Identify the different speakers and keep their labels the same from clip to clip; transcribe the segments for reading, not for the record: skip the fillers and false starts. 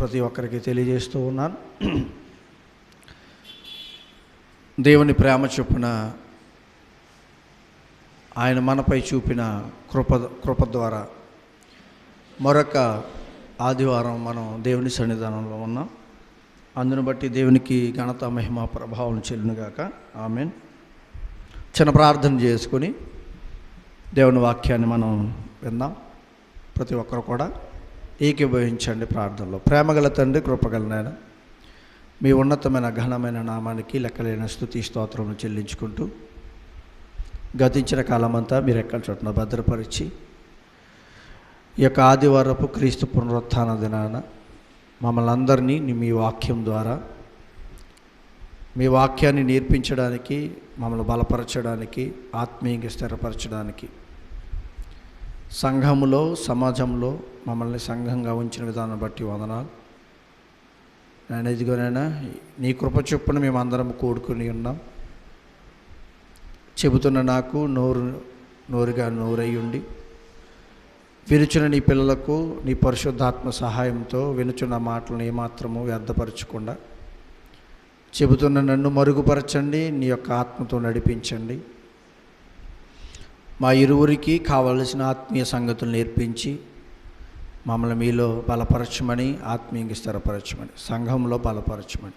Speaker 1: ప్రతి ఒక్కరికి తెలియజేస్తూ ఉన్నాను. దేవుని ప్రేమ చొప్పున ఆయన మనపై చూపిన కృప ద్వారా మరొక ఆదివారం మనం దేవుని సన్నిధానంలో ఉన్నాం. అందును బట్టి దేవునికి ఘనత, మహిమ, ప్రభావం చెల్లునుగాక. ఆమేన్. చిన్న ప్రార్థన చేసుకొని దేవుని వాక్యాన్ని మనం విందాం. ప్రతి ఒక్కరు కూడా ఏకీభవించండి ప్రార్థనలో. ప్రేమగల తండ్రి, కృపగల నాయన, మీ ఉన్నతమైన ఘనమైన నామానికి లెక్కలేని స్తుతి స్తోత్రములు చెల్లించుకుంటూ గతించిన కాలమంతా మీరు ఎక్కల చోటున భద్రపరిచి ఈ యొక్క ఆదివారపు క్రీస్తు పునరుత్థాన దినాన మమ్మల్ని అందరినీ మీ వాక్యం ద్వారా, మీ వాక్యాన్ని నేర్పించడానికి, మమ్మల్ని బలపరచడానికి, ఆత్మీయంగా స్థిరపరచడానికి, సంఘములో, సమాజంలో మమ్మల్ని సంఘంగా ఉంచిన విధానం బట్టి వందనాలు. నేను ఇదిగోనైనా నీ కృప చొప్పున మేమందరం కూడుకుని ఉన్నాం. చెబుతున్న నాకు నోరుగా నోరయ్యుండి వినుచున్న నీ పిల్లలకు నీ పరిశుద్ధాత్మ సహాయంతో వినుచున్న మాటలను ఏమాత్రము వ్యర్థపరచకుండా చెబుతున్న నన్ను మరుగుపరచండి, నీ యొక్క ఆత్మతో నడిపించండి. మా ఇరువురికి కావలసిన ఆత్మీయ సంగతులు నేర్పించి మమ్మల్ని మీలో బలపరచమని, ఆత్మీయంగా స్థిరపరచమని, సంఘంలో బలపరచమని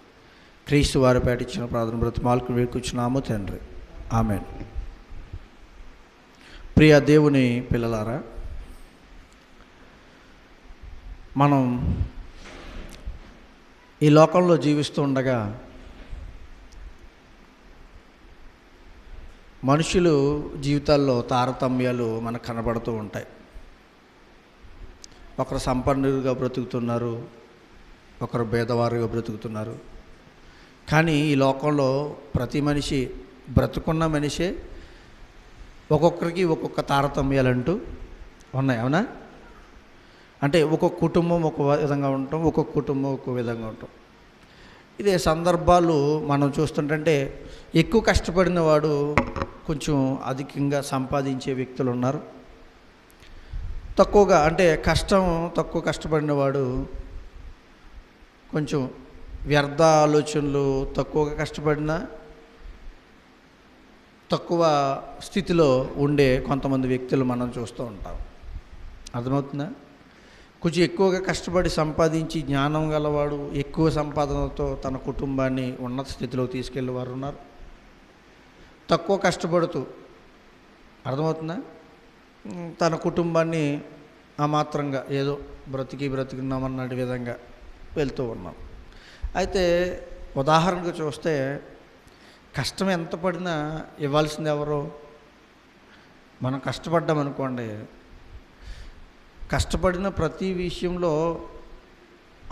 Speaker 1: క్రీస్తు వారి పేట ఇచ్చిన ప్రార్థన బ్రతిమాలకు వేడుకొచ్చున్నాము తండ్రి. ఆమేన్. ప్రియ దేవుని పిల్లలారా, మనం ఈ లోకంలో జీవిస్తూ ఉండగా మనుషులు జీవితాల్లో తారతమ్యాలు మనకు కనబడుతూ ఉంటాయి. ఒకరు సంపన్నులుగా బ్రతుకుతున్నారు, ఒకరు పేదవారుగా బ్రతుకుతున్నారు. కానీ ఈ లోకంలో ప్రతి మనిషి, బ్రతుకున్న మనిషే ఒక్కొక్కరికి ఒక్కొక్క తారతమ్యాలంటూ ఉన్నాయి. అవునా? అంటే ఒక్కొక్క కుటుంబం ఒక విధంగా ఉంటాం, ఒక్కొక్క కుటుంబం ఒక్కొక్క విధంగా ఉంటాం. ఇదే సందర్భాలు మనం చూస్తుంటే ఎక్కువ కష్టపడిన వాడు కొంచెం అధికంగా సంపాదించే వ్యక్తులు ఉన్నారు. తక్కువగా, అంటే తక్కువ కష్టపడిన వాడు కొంచెం వ్యర్థ ఆలోచనలు, తక్కువగా కష్టపడిన తక్కువ స్థితిలో ఉండే కొంతమంది వ్యక్తులు మనం చూస్తూ ఉంటాం. అర్థమవుతుందా? కొంచెం ఎక్కువగా కష్టపడి సంపాదించి జ్ఞానం గలవాడు ఎక్కువ సంపాదనతో తన కుటుంబాన్ని ఉన్నత స్థితిలోకి తీసుకెళ్ళే వారు ఉన్నారు. తక్కువ కష్టపడుతూ, అర్థమవుతుందా, తన కుటుంబాన్ని మాత్రంగా ఏదో బ్రతికున్నామన్న విధంగా వెళ్తూ ఉన్నాం. అయితే ఉదాహరణకు చూస్తే కష్టం ఎంత పడినా ఇవ్వాల్సింది ఎవరో? మనం కష్టపడ్డామనుకోండి, కష్టపడిన ప్రతి విషయంలో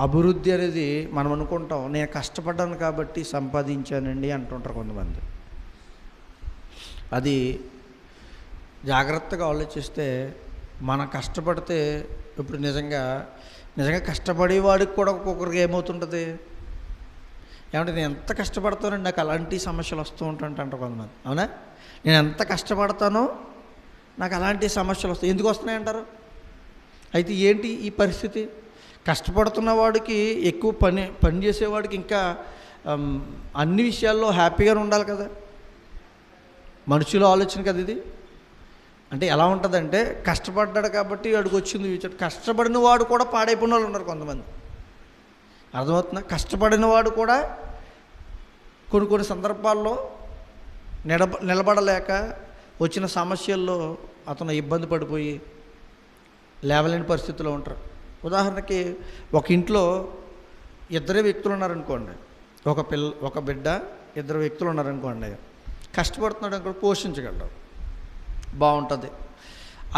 Speaker 1: అభివృద్ధి అనేది మనం అనుకుంటాం. నేను కష్టపడ్డాను కాబట్టి సంపాదించానండి అంటుంటారు కొంతమంది. అది జాగ్రత్తగా ఆలోచిస్తే మనం కష్టపడితే, ఇప్పుడు నిజంగా కష్టపడేవాడికి కూడా ఒక్కొక్కరికి ఏమవుతుంటుంది, ఏమంటే నేను ఎంత కష్టపడతానండి నాకు అలాంటి సమస్యలు వస్తూ ఉంటాయంటారు కొంతమంది. అవునా? నేను ఎంత కష్టపడతానో నాకు అలాంటి సమస్యలు వస్తాయి. ఎందుకు వస్తున్నాయి అంటారు? అయితే ఏంటి ఈ పరిస్థితి? కష్టపడుతున్న వాడికి, ఎక్కువ పని చేసేవాడికి ఇంకా అన్ని విషయాల్లో హ్యాపీగానే ఉండాలి కదా. మనుషుల ఆలోచన కదా ఇది. అంటే ఎలా ఉంటుందంటే, కష్టపడ్డాడు కాబట్టి వాడికి వచ్చింది. కష్టపడిన వాడు కూడా పాడైపోయిన వాళ్ళు ఉన్నారు కొంతమంది. అర్థమవుతుందా? కష్టపడిన వాడు కూడా కొన్ని సందర్భాల్లో నిలబడలేక వచ్చిన సమస్యల్లో అతను ఇబ్బంది పడిపోయి లేవలేని పరిస్థితిలో ఉంటారు. ఉదాహరణకి ఒక ఇంట్లో ఇద్దరే వ్యక్తులు ఉన్నారనుకోండి, ఒక బిడ్డ, ఇద్దరు వ్యక్తులు ఉన్నారనుకోండి. కష్టపడుతున్నాడు అనుకో, పోషించగలడు, బాగుంటుంది.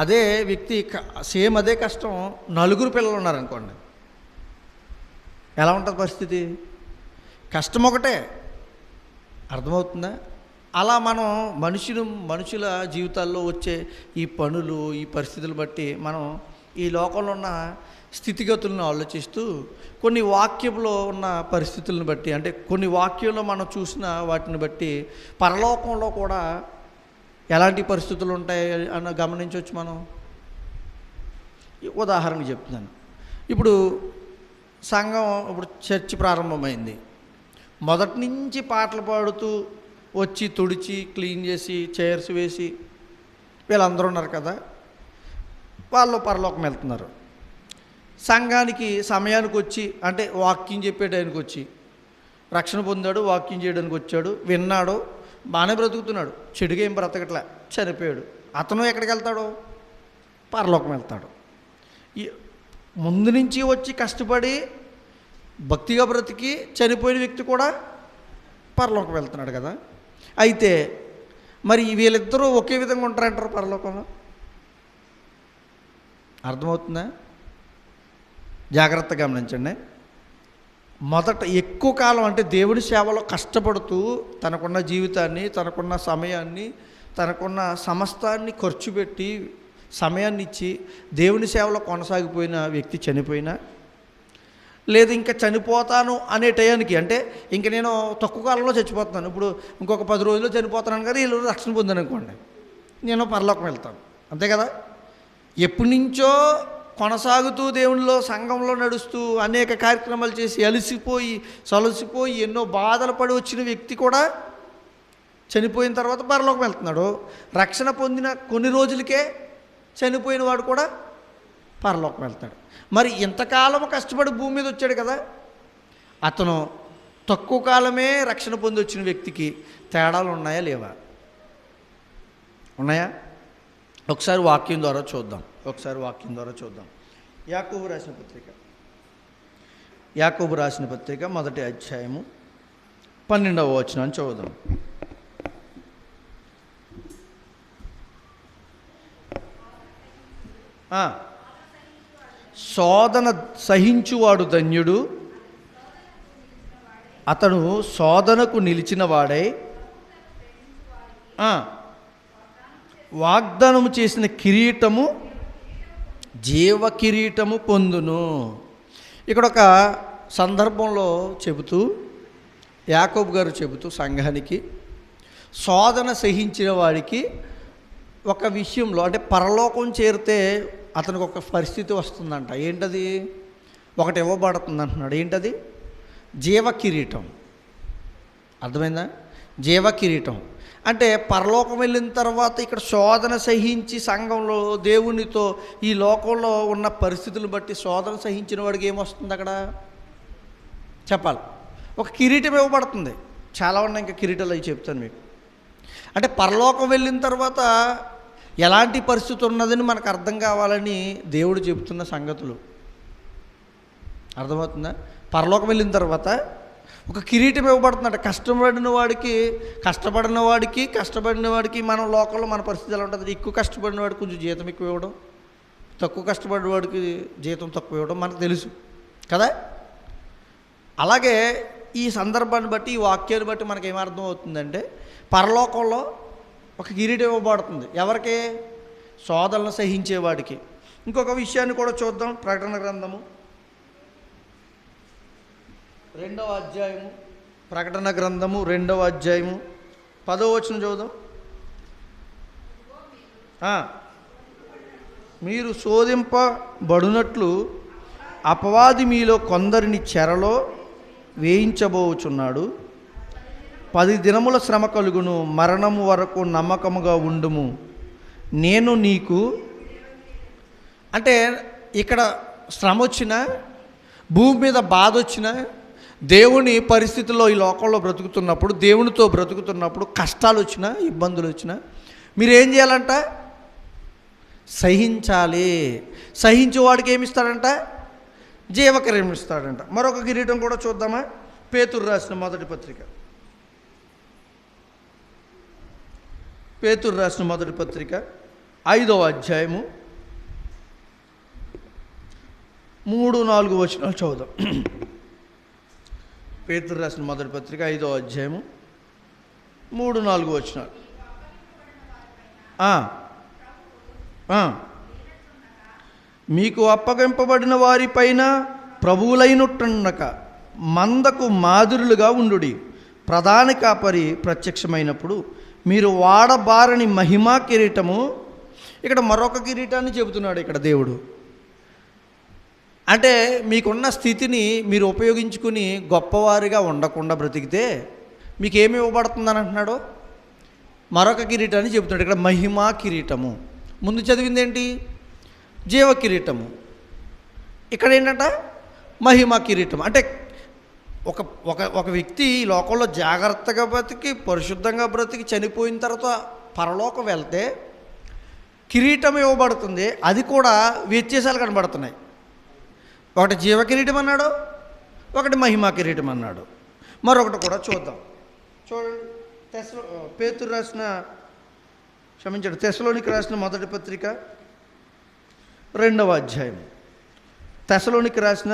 Speaker 1: అదే వ్యక్తి సేమ్ అదే కష్టం నలుగురు పిల్లలు ఉన్నారనుకోండి, ఎలా ఉంటుంది పరిస్థితి? కష్టం ఒకటే. అర్థమవుతుందా? అలా మనం మనుషుల జీవితాల్లో వచ్చే ఈ పనులు, ఈ పరిస్థితులు బట్టి మనం ఈ లోకంలో ఉన్న స్థితిగతులను ఆలోచిస్తూ, కొన్ని వాక్యంలో ఉన్న పరిస్థితులను బట్టి, అంటే కొన్ని వాక్యంలో మనం చూసిన వాటిని బట్టి పరలోకంలో కూడా ఎలాంటి పరిస్థితులు ఉంటాయి అన్న గమనించవచ్చు మనం. ఉదాహరణకు చెప్తున్నాను. ఇప్పుడు సంఘం ఇప్పుడు చర్చి ప్రారంభమైంది. మొదటి నుంచి పాటలు పాడుతూ వచ్చి తుడిచి క్లీన్ చేసి చైర్స్ వేసి వీళ్ళందరూ ఉన్నారు కదా, వాళ్ళు పరలోకం వెళ్తున్నారు. సంఘానికి సమయానికి వచ్చి, అంటే వాక్యం చెప్పే టైంకి వచ్చి, రక్షణ పొందాడు, వాక్యం చేయడానికి వచ్చాడు, విన్నాడు, బాగానే బ్రతుకుతున్నాడు, చెడుగా ఏం బ్రతకట్లే, చనిపోయాడు. అతను ఎక్కడికి వెళ్తాడు? పరలోకం వెళ్తాడు. ముందు నుంచి వచ్చి కష్టపడి భక్తిగా బ్రతికి చనిపోయిన వ్యక్తి కూడా పరలోకం వెళ్తున్నాడు కదా. అయితే మరి వీళ్ళిద్దరూ ఒకే విధంగా ఉంటారంటారు పరలోకంలో? అర్థమవుతుందా? జాగ్రత్తగా గమనించండి. మొదట ఎక్కువ కాలం అంటే దేవుని సేవలో కష్టపడుతూ తనకున్న జీవితాన్ని, తనకున్న సమయాన్ని, తనకున్న సమస్తాన్ని ఖర్చు పెట్టి సమయాన్ని ఇచ్చి దేవుని సేవలో కొనసాగిపోయిన వ్యక్తి చనిపోయినా, లేదు ఇంకా చనిపోతాను అనే టయానికి, అంటే ఇంక నేను తక్కువ కాలంలో చచ్చిపోతున్నాను, ఇప్పుడు ఇంకొక 10 రోజుల్లో చనిపోతున్నాను కదా, వీళ్ళు రక్షణ పొందాను అనుకోండి, నేను పరలోకం వెళ్తాను, అంతే కదా. ఎప్పటి నుంచో కొనసాగుతూ దేవునిలో సంఘంలో నడుస్తూ అనేక కార్యక్రమాలు చేసి అలసిపోయి సొలసిపోయి ఎన్నో బాధలు పడి వచ్చిన వ్యక్తి కూడా చనిపోయిన తర్వాత పరలోకం వెళ్తున్నాడు. రక్షణ పొందిన కొన్ని రోజులకే చనిపోయిన వాడు కూడా పరలోకం వెళ్తాడు. మరి ఇంతకాలం కష్టపడి భూమి మీద వచ్చాడు కదా, అతను తక్కువ కాలమే రక్షణ పొంది వచ్చిన వ్యక్తికి తేడాలు ఉన్నాయా లేవా? ఉన్నాయా? ఒకసారి వాక్యం ద్వారా చూద్దాం. యాకోబు రాసిన పత్రిక మొదటి అధ్యాయము 12వ వచనం చూద్దాం. శోధన సహించువాడు ధన్యుడు, అతను శోధనకు నిలిచిన వాడై వాగ్దానము చేసిన కిరీటము, జీవ కిరీటము పొందును. ఇక్కడ ఒక సందర్భంలో చెబుతూ యాకోబు గారు చెబుతూ సంఘానికి, శోధన సహించిన వాడికి ఒక విషయంలో, అంటే పరలోకం చేరితే అతనికి ఒక పరిస్థితి వస్తుందంట. ఏంటది? ఒకటి ఇవ్వబడుతుంది అంటున్నాడు. ఏంటది? జీవ కిరీటం. అర్థమైందా? జీవ కిరీటం అంటే పరలోకం వెళ్ళిన తర్వాత ఇక్కడ శోధన సహించి సంఘంలో దేవునితో ఈ లోకంలో ఉన్న పరిస్థితులను బట్టి శోధన సహించిన వాడికి ఏమొస్తుంది అక్కడ చెప్పాలి? ఒక కిరీటం ఇవ్వబడుతుంది. చాలా ఉన్నాయి, ఇంకా కిరీటాలు అవి చెప్తాను మీకు. అంటే పరలోకం వెళ్ళిన తర్వాత ఎలాంటి పరిస్థితి ఉన్నదని మనకు అర్థం కావాలని దేవుడు చెబుతున్న సంగతులు. అర్థమవుతుందా? పరలోకం వెళ్ళిన తర్వాత ఒక కిరీటం ఇవ్వబడుతుందంట. కష్టపడిన వాడికి మనం లోకంలో మన పరిస్థితి ఎలా ఉంటుంది? ఎక్కువ కష్టపడిన వాడికి కొంచెం జీతం ఎక్కువ ఇవ్వడం, తక్కువ కష్టపడిన వాడికి జీతం తక్కువ ఇవ్వడం మనకు తెలుసు కదా. అలాగే ఈ సందర్భాన్ని బట్టి, ఈ వాక్యాన్ని బట్టి మనకి ఏమర్థం అవుతుందంటే, పరలోకంలో ఒక కిరీటం ఇవ్వబడుతుంది. ఎవరికి? శోధనలు సహించేవాడికి. ఇంకొక విషయాన్ని కూడా చూద్దాం. ప్రకటన గ్రంథము 2వ అధ్యాయము, ప్రకటన గ్రంథము 2వ అధ్యాయము 10వ వచనం చూద్దాం. మీరు శోధింపబడునట్లు అపవాది మీలో కొందరిని చెరలో వేయించబోచున్నాడు. 10 దినముల శ్రమ కలుగును, మరణము వరకు నమ్మకముగా ఉండుము, నేను నీకు. అంటే ఇక్కడ శ్రమ వచ్చినా, భూమి మీద బాధ వచ్చినా, దేవుని పరిస్థితుల్లో ఈ లోకంలో బ్రతుకుతున్నప్పుడు, దేవునితో బ్రతుకుతున్నప్పుడు కష్టాలు వచ్చినా, ఇబ్బందులు వచ్చినా మీరేం చేయాలంట? సహించాలి. సహించేవాడికి ఏమిస్తాడంట? జీవకిరీటం ఇస్తాడంట. మరొక కిరీటం కూడా చూద్దామా? పేతురు రాసిన మొదటి పత్రిక 5వ అధ్యాయము 3-4 వచనాలు చదువుదాం. పేతురు రాసిన మొదటి పత్రిక 5వ అధ్యాయము 3-4 వచనాలు. మీకు అప్పగింపబడిన వారిపైన ప్రభువులైనట్టున్నక మందకు మాదిరులుగా ఉండుడి. ప్రధాన కాపరి ప్రత్యక్షమైనప్పుడు మీరు వాడబారని మహిమా కిరీటము. ఇక్కడ మరొక కిరీటాన్ని చెబుతున్నాడు ఇక్కడ దేవుడు. అంటే మీకున్న స్థితిని మీరు ఉపయోగించుకుని గొప్పవారిగా ఉండకుండా బ్రతికితే మీకేమి ఇవ్వబడుతుందని అంటున్నాడు? మరొక కిరీటాన్ని చెబుతున్నాడు ఇక్కడ, మహిమా కిరీటము. ముందు చదివింది ఏంటి? జీవ కిరీటము. ఇక్కడ ఏంటంట? మహిమా కిరీటం. అంటే ఒక ఒక ఒక వ్యక్తి ఈ లోకంలో జాగ్రత్తగా బ్రతికి పరిశుద్ధంగా బ్రతికి చనిపోయిన తర్వాత పరలోకం వెళ్తే కిరీటం ఇవ్వబడుతుంది. అది కూడా వ్యత్యాసాలు కనబడుతున్నాయి. ఒకటి జీవ కిరీటం అన్నాడు, ఒకటి మహిమా కిరీటం అన్నాడు. మరొకటి కూడా చూద్దాం. చూడండి, తెస్సలోనికి రాసిన మొదటి పత్రిక 2వ అధ్యాయం. తెస్సలోనికి రాసిన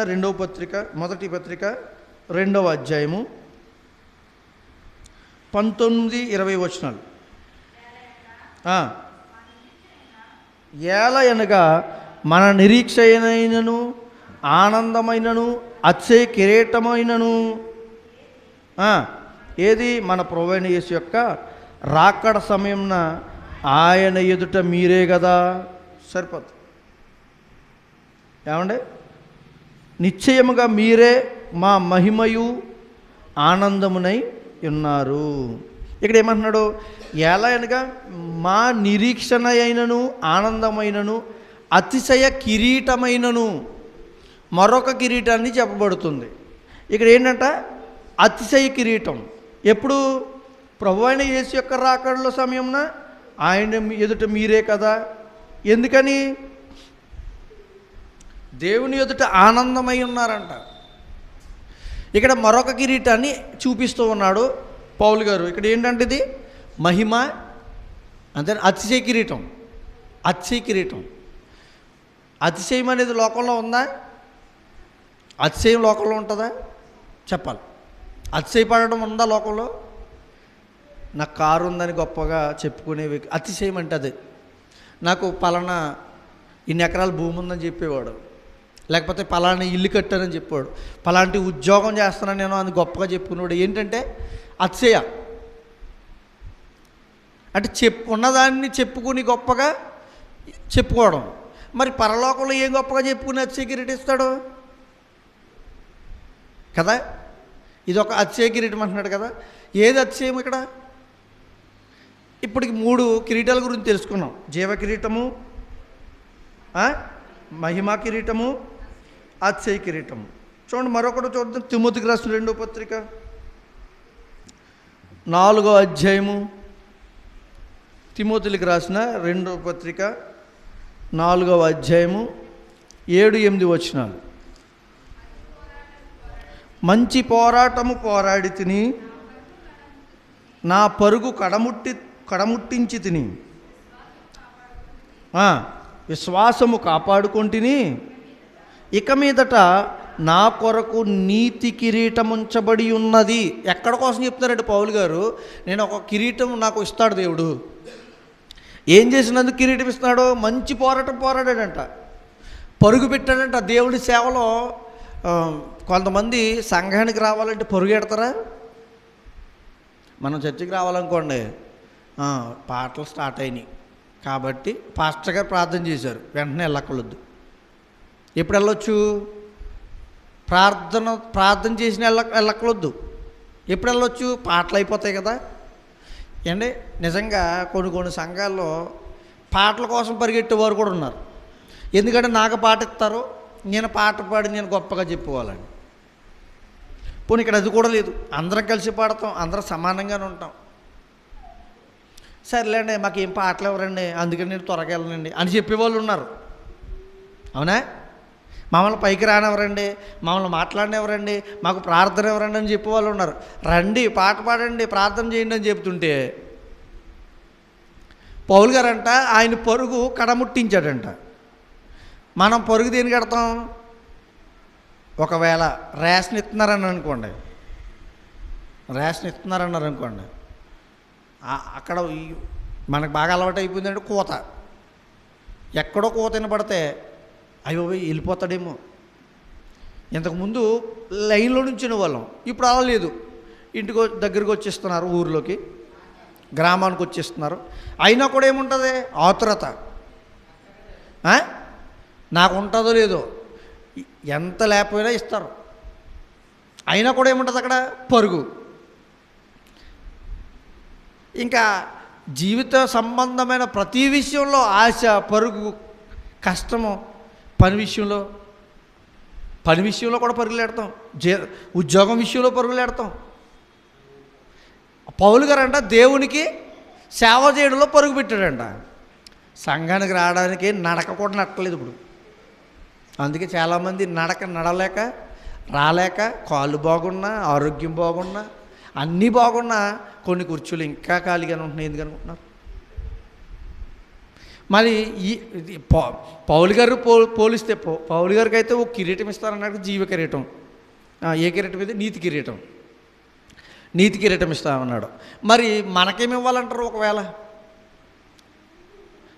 Speaker 1: మొదటి పత్రిక 2వ అధ్యాయము 19-20 వచనాలు. ఏలయనగా మన నిరీక్షయనైనను ఆనందమైనను అతిశయ కిరీటమైనను ఏది? మన ప్రభువైన యేసు యొక్క రాకడ సమయంన ఆయన ఎదుట మీరే కదా. సరిపోతుంది. ఏమండి? నిశ్చయముగా మీరే మా మహిమయు ఆనందమునై ఉన్నారు. ఇక్కడ ఏమంటున్నాడు? ఎలా అనగా మా నిరీక్షణ అయినను ఆనందమైనను అతిశయ కిరీటమైనను మరొక కిరీటాన్ని చెప్పబడుతుంది. ఇక్కడ ఏంటంట? అతిశయ కిరీటం. ఎప్పుడు? ప్రభువైన యేసు యొక్క రాకడల సమయంన ఆయన ఎదుట మీరే కదా. ఎందుకని? దేవుని ఎదుట ఆనందమై ఉన్నారంట. ఇక్కడ మరొక కిరీటాన్ని చూపిస్తూ ఉన్నాడు పౌలు గారు. ఇక్కడ ఏంటంటే ఇది మహిమ, అంతే. అతిశయ కిరీటం. అతిశయ కిరీటం. అతిశయం అనేది లోకంలో ఉందా? అతిశయం లోకంలో ఉంటుందా? చెప్పాలి. అతిశయపడడం ఉందా లోకంలో? నాకు కారు ఉందని గొప్పగా చెప్పుకునే అతిశయం అంటే అదే. నాకు పలానా ఇన్ని ఎకరాల భూమి ఉందని చెప్పేవాడు, లేకపోతే పలానా ఇల్లు కట్టానని చెప్పాడు, పలాంటి ఉద్యోగం చేస్తున్నాను నేను అని గొప్పగా చెప్పుకునేవాడు. ఏంటంటే అతిశయ. అంటే ఉన్నదాన్ని చెప్పుకుని గొప్పగా చెప్పుకోవడం. మరి పరలోకంలో ఏం గొప్పగా చెప్పుకుని అతిశయ కిరీటం ఇస్తాడు కదా. ఇది ఒక అతిశయ కిరీటం అంటున్నాడు కదా. ఏది అతిశయం ఇక్కడ? ఇప్పటికి 3 కిరీటాల గురించి తెలుసుకున్నాం. జీవ కిరీటము, మహిమా కిరీటము, అతిశయ కిరీటము. చూడండి, మరొకటి చూద్దాం. తిమోతికి రాసిన 2వ పత్రిక 4వ అధ్యాయము. తిమోతికి రాసిన 2వ పత్రిక 4వ అధ్యాయము 7-8 వచనాలు. మంచి పోరాటము పోరాడి తిని నా పరుగు కడముట్టించి తిని విశ్వాసము కాపాడుకొంటిని. ఇక మీదట నా కొరకు నీతి కిరీటం ఉంచబడి ఉన్నది. ఎక్కడ కోసం చెప్తున్నారంటే పౌలు గారు, నేను ఒక కిరీటం నాకు ఇస్తాడు దేవుడు. ఏం చేసినందుకు కిరీటం ఇస్తున్నాడు? మంచి పోరాటం పోరాడాడంట, పరుగు పెట్టాడంట. దేవుడి సేవలో కొంతమంది సంఘానికి రావాలంటే పరుగెడతారా? మనం చర్చికి రావాలనుకోండి, పాటలు స్టార్ట్ అయినాయి కాబట్టి పాస్టర్ గారు ప్రార్థన చేశారు, వెంటనే వెళ్ళక్కర్లొద్దు. ఎప్పుడు వెళ్ళొచ్చు? ప్రార్థన చేసిన వెళ్ళక్కర్లొద్దు. ఎప్పుడు వెళ్ళొచ్చు? పాటలు అయిపోతాయి కదా. అండి, నిజంగా కొన్ని సంఘాల్లో పాటల కోసం పరిగెట్టేవారు కూడా ఉన్నారు. ఎందుకంటే నాకు పాట ఇస్తారు, నేను పాట పాడి నేను గొప్పగా చెప్పుకోవాలని. పోనీ ఇక్కడ అది కూడా లేదు. అందరం కలిసి పాడతాం, అందరం సమానంగానే ఉంటాం. సర్లేండి, మాకేం పాటలు ఎవరండి, అందుకని నేను త్వరగా వెళ్ళనండి అని చెప్పేవాళ్ళు ఉన్నారు. అవునా? మమ్మల్ని పైకి రానివ్వరండి, మమ్మల్ని మాట్లాడినెవరండి, మాకు ప్రార్థన ఎవరండి అని చెప్పేవాళ్ళు ఉన్నారు. రండి, పాట పాడండి, ప్రార్థన చేయండి అని చెప్తుంటే పౌలు గారంట ఆయన పరుగు కడముట్టించాడంట. మనం పరుగు దేనికి కడతాం? ఒకవేళ రేషన్ ఇస్తున్నారని అనుకోండి, అక్కడ మనకు బాగా అలవాటు అయిపోయిందంటే కూత. ఎక్కడో కూత వినపడితే అయ్యో వెళ్ళిపోతాడేమో. ఇంతకుముందు లైన్లో నుంచిన వాళ్ళం, ఇప్పుడు అలా లేదు. ఇంటికి దగ్గరికి వచ్చేస్తున్నారు, ఊర్లోకి గ్రామానికి వచ్చేస్తున్నారు. అయినా కూడా ఏముంటుంది? ఆతురత. నాకు ఉంటుందో లేదో, ఎంత లేకపోయినా ఇస్తారు. అయినా కూడా ఏముంటుంది అక్కడ? పరుగు. ఇంకా జీవిత సంబంధమైన ప్రతి విషయంలో ఆశ, పరుగు, కష్టము. పని విషయంలో కూడా పరుగులెడతాం. ఉద్యోగం విషయంలో పరుగులెడతాం. పౌలు గారంట దేవునికి సేవ చేయడంలో పరుగు పెట్టాడంట. సంఘానికి రావడానికి నడక కూడా నడలేదు ఇప్పుడు. అందుకే చాలామంది నడలేక రాలేక, కాళ్ళు బాగున్నా, ఆరోగ్యం బాగున్నా, అన్నీ బాగున్నా కొన్ని కుర్చీలు ఇంకా ఖాళీగానే ఉంటున్నాయి. ఎందుకు అనుకుంటున్నారు? మరి పౌలు గారు పోలిస్తే పౌలు గారికి అయితే ఒక కిరీటం ఇస్తారన్నాడు, జీవ కిరీటం. ఏ కిరీటం ఇది? నీతి కిరీటం ఇస్తామన్నాడు. మరి మనకేమి ఇవ్వాలంటారు? ఒకవేళ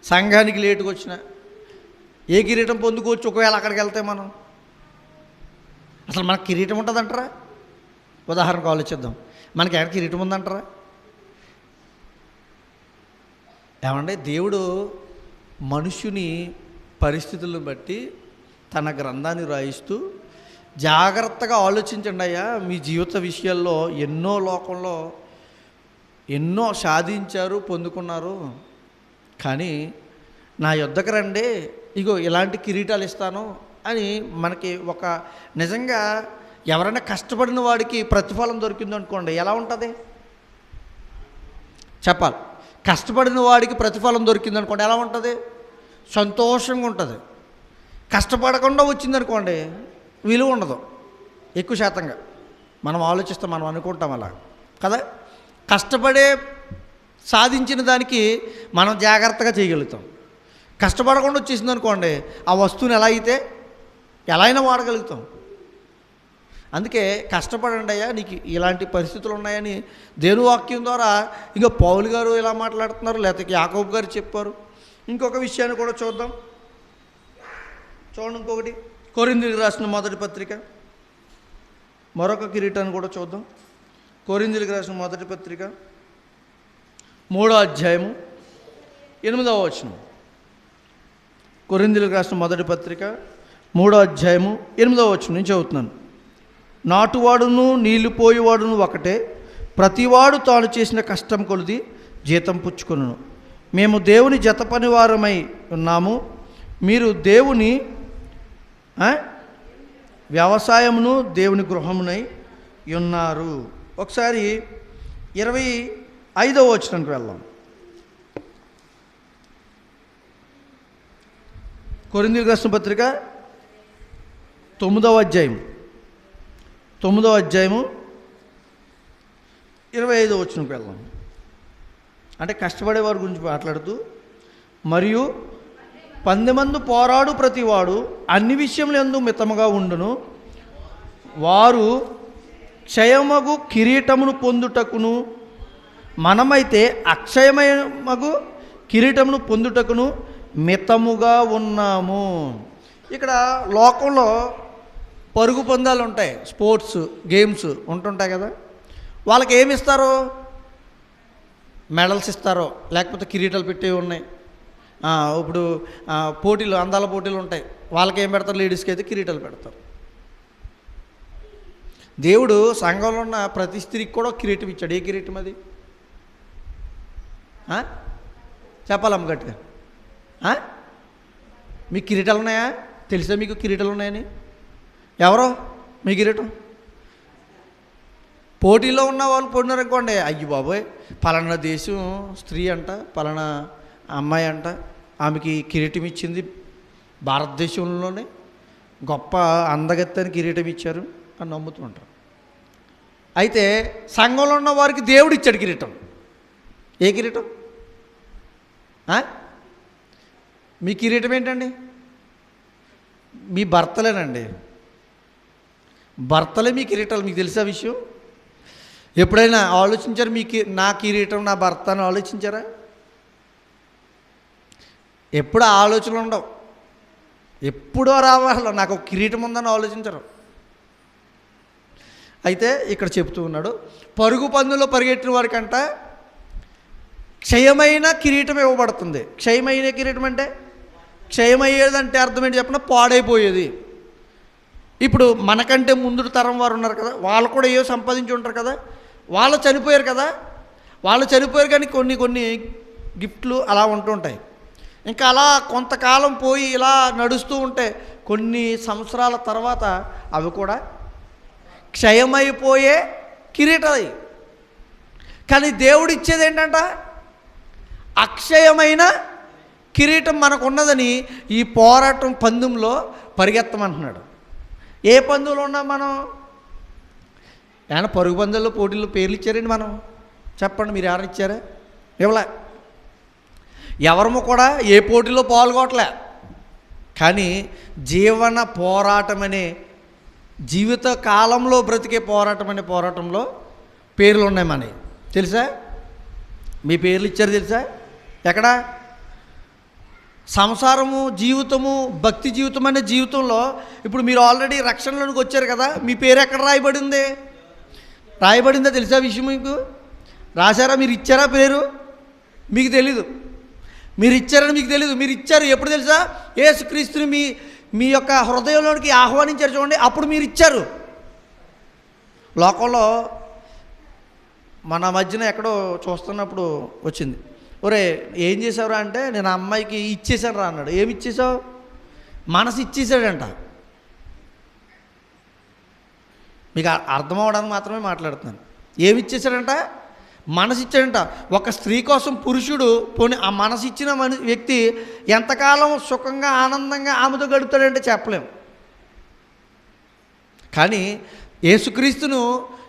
Speaker 1: సంఘానికి లేటుగా వచ్చినా ఏ కిరీటం పొందుకోవచ్చు ఒకవేళ అక్కడికి వెళ్తే మనం? అసలు మనకు కిరీటం ఉంటుందంటారా? ఉదాహరణకు ఆలోచిద్దాం. మనకి ఎక్కడ కిరీటం ఉందంటారా? ఏమంటే దేవుడు మనుష్యుని పరిస్థితులను బట్టి తన గ్రంథాన్ని రాయిస్తూ జాగ్రత్తగా ఆలోచించండి అయ్యా, మీ జీవిత విషయాల్లో లోకంలో ఎన్నో సాధించారు, పొందుకున్నారు. కానీ నా యొద్దకు రండి, ఇగో ఇలాంటి కిరీటాలు ఇస్తాను అని మనకి ఒక నిజంగా ఎవరైనా కష్టపడిన వాడికి ప్రతిఫలం దొరికింది అనుకోండి, ఎలా ఉంటుంది చెప్పాలి? కష్టపడిన వాడికి ప్రతిఫలం దొరికింది అనుకోండి, ఎలా ఉంటుంది? సంతోషంగా ఉంటుంది. కష్టపడకుండా వచ్చిందనుకోండి, విలువ ఉండదు ఎక్కువ శాతంగా. మనం ఆలోచిస్తాం, మనం అనుకుంటాం అలా కదా. కష్టపడే సాధించిన దానికి మనం జాగ్రత్తగా చేయగలుగుతాం. కష్టపడకుండా వచ్చేసింది అనుకోండి, ఆ వస్తువుని ఎలా అయినా వాడగలుగుతాం. అందుకే కష్టపడండి అయ్యా, నీకు ఇలాంటి పరిస్థితులు ఉన్నాయని దేవుని వాక్యం ద్వారా ఇంకా పౌలు గారు ఇలా మాట్లాడుతున్నారు, లేకపోతే యాకోబు గారు చెప్పారు. ఇంకొక విషయాన్ని కూడా చూద్దాం. చూడండి, ఇంకొకటి కొరింథీయులకు రాసిన మొదటి పత్రిక, మరొక కిరీటాన్ని కూడా చూద్దాం. కొరింథీయులకు రాసిన మొదటి పత్రిక 3వ అధ్యాయము 8వ వచనం. కొరింథీయులకు రాసిన మొదటి పత్రిక 3వ అధ్యాయము 8వ వచనం నేను చదువుతున్నాను. నాటువాడును నీళ్లు పోయేవాడును ఒకటే, ప్రతివాడు తాను చేసిన కష్టం కొలిది జీతం పుచ్చుకొనును. మేము దేవుని జత పనివారమై ఉన్నాము, మీరు దేవుని వ్యవసాయమును దేవుని గృహమునై ఉన్నారు. ఒకసారి 25వ వచనానికి వెళ్దాం. కొరింథీయులకు రాసిన పత్రిక 9వ అధ్యాయం 25వ వచనంకి వెళ్దాం. అంటే కష్టపడేవారి గురించి మాట్లాడుతూ, మరియు 10 మంది పోరాడు ప్రతివాడు అన్ని విషయములందు మితముగా ఉండును, వారు క్షయమగు కిరీటమును పొందుటకును, మనమైతే అక్షయమగు కిరీటమును పొందుటకును మితముగా ఉన్నాము. ఇక్కడ లోకంలో పరుగు పందాలు ఉంటాయి, స్పోర్ట్స్ గేమ్స్ ఉంటుంటాయి కదా. వాళ్ళకి ఏమి ఇస్తారో? మెడల్స్ ఇస్తారో, లేకపోతే కిరీటాలు పెట్టేవి ఉన్నాయి. ఇప్పుడు పోటీలు, అందాల పోటీలు ఉంటాయి, వాళ్ళకి ఏం పెడతారు? లేడీస్కి అయితే కిరీటాలు పెడతారు. దేవుడు సంఘంలో ఉన్న ప్రతి స్త్రీకి కూడా కిరీటం ఇచ్చాడు. ఏ కిరీటం అది? చెప్పాలమ్మ గట్టిగా. మీకు కిరీటాలు ఉన్నాయా? తెలుసా మీకు కిరీటాలు ఉన్నాయని? ఎవరో మీ కిరీటం? పోటీలో ఉన్న వాళ్ళు పొడినారనుకోండి, అయ్యి బాబోయ్ పలానా దేశం స్త్రీ అంట, పలానా అమ్మాయి అంట, ఆమెకి కిరీటం ఇచ్చింది, భారతదేశంలోనే గొప్ప అందగత్తని కిరీటం ఇచ్చారు అని నమ్ముతూ ఉంటారు. అయితే సంఘంలో ఉన్న వారికి దేవుడు ఇచ్చాడు కిరీటం. ఏ కిరీటం? మీ కిరీటం ఏంటండి? మీ భర్తలేనండి. భర్తలే మీ కిరీటాలు. మీకు తెలుసా విషయం? ఎప్పుడైనా ఆలోచించారు నా కిరీటం నా భర్త అని ఆలోచించారా? ఎప్పుడు ఆలోచనలు ఉండవు. ఎప్పుడో రావాలో నాకు ఒక కిరీటం ఉందని ఆలోచించరు. అయితే ఇక్కడ చెప్తూ ఉన్నాడు, పరుగు పందులో పరిగెట్టిన వారికంట క్షయమైన కిరీటం ఇవ్వబడుతుంది. క్షయమైన కిరీటం అంటే క్షయమయ్యేదంటే అర్థం ఏంటి చెప్పిన? పాడైపోయేది. ఇప్పుడు మనకంటే ముందు తరం వారు ఉన్నారు కదా, వాళ్ళు కూడా ఏవో సంపాదించి ఉంటారు కదా, వాళ్ళు చనిపోయారు కదా, వాళ్ళు చనిపోయారు కానీ కొన్ని కొన్ని గిఫ్ట్లు అలా ఉంటుంటాయి. ఇంకా అలా కొంతకాలం పోయి ఇలా నడుస్తూ ఉంటే కొన్ని సంవత్సరాల తర్వాత అవి కూడా క్షయమైపోయే కిరీటాలు. కానీ దేవుడు ఇచ్చేది ఏంటంట? అక్షయమైన కిరీటం మనకున్నదని ఈ పోరాటం పందెంలో పరిగెత్తమంటున్నాడు. ఏ పందెంలో ఉన్నాం మనం? ఏమన్నా పరుగు పందెంలో పోటీల్లో పేర్లు ఇచ్చారండి మనం? చెప్పండి, మీరు ఎవరు ఇచ్చారా? ఇవ్వలే. ఎవరము కూడా ఏ పోటీలో పాల్గొనట్లే. కానీ జీవన పోరాటం అనే, జీవిత కాలంలో బ్రతికే పోరాటం అనే పోరాటంలో పేర్లు ఉన్నాయి మనవి. తెలుసా? మీ పేర్లు ఇచ్చారు తెలుసా? ఎక్కడ? సంసారము, జీవితము, భక్తి జీవితం అనే జీవితంలో ఇప్పుడు మీరు ఆల్రెడీ రక్షణలోనికి వచ్చారు కదా, మీ పేరు ఎక్కడ రాయబడింది? రాయబడిందా తెలుసా విషయం మీకు? రాశారా? మీరు ఇచ్చారా పేరు? మీకు తెలీదు. మీరు ఇచ్చారని మీకు తెలీదు. మీరు ఇచ్చారు ఎప్పుడు తెలుసా? యేసుక్రీస్తుని మీ యొక్క హృదయంలోనికి ఆహ్వానించారు చూడండి, అప్పుడు మీరు ఇచ్చారు. లోకంలో మన మధ్యన ఎక్కడో చూస్తున్నప్పుడు వచ్చింది, ఒరే ఏం చేసావురా అంటే, నేను ఆ అమ్మాయికి ఇచ్చేసాను రా అన్నాడు. ఏమి ఇచ్చేసావు? మనసు ఇచ్చేసాడంట. మీకు అర్థం అవడానికి మాత్రమే మాట్లాడుతున్నాను. ఏమి ఇచ్చేసాడంట? మనసు ఇచ్చాడంట. ఒక స్త్రీ కోసం పురుషుడు పోనీ ఆ మనసు ఇచ్చిన వ్యక్తి ఎంతకాలం సుఖంగా ఆనందంగా ఆమెతో గడుపుతాడంటే చెప్పలేము. కానీ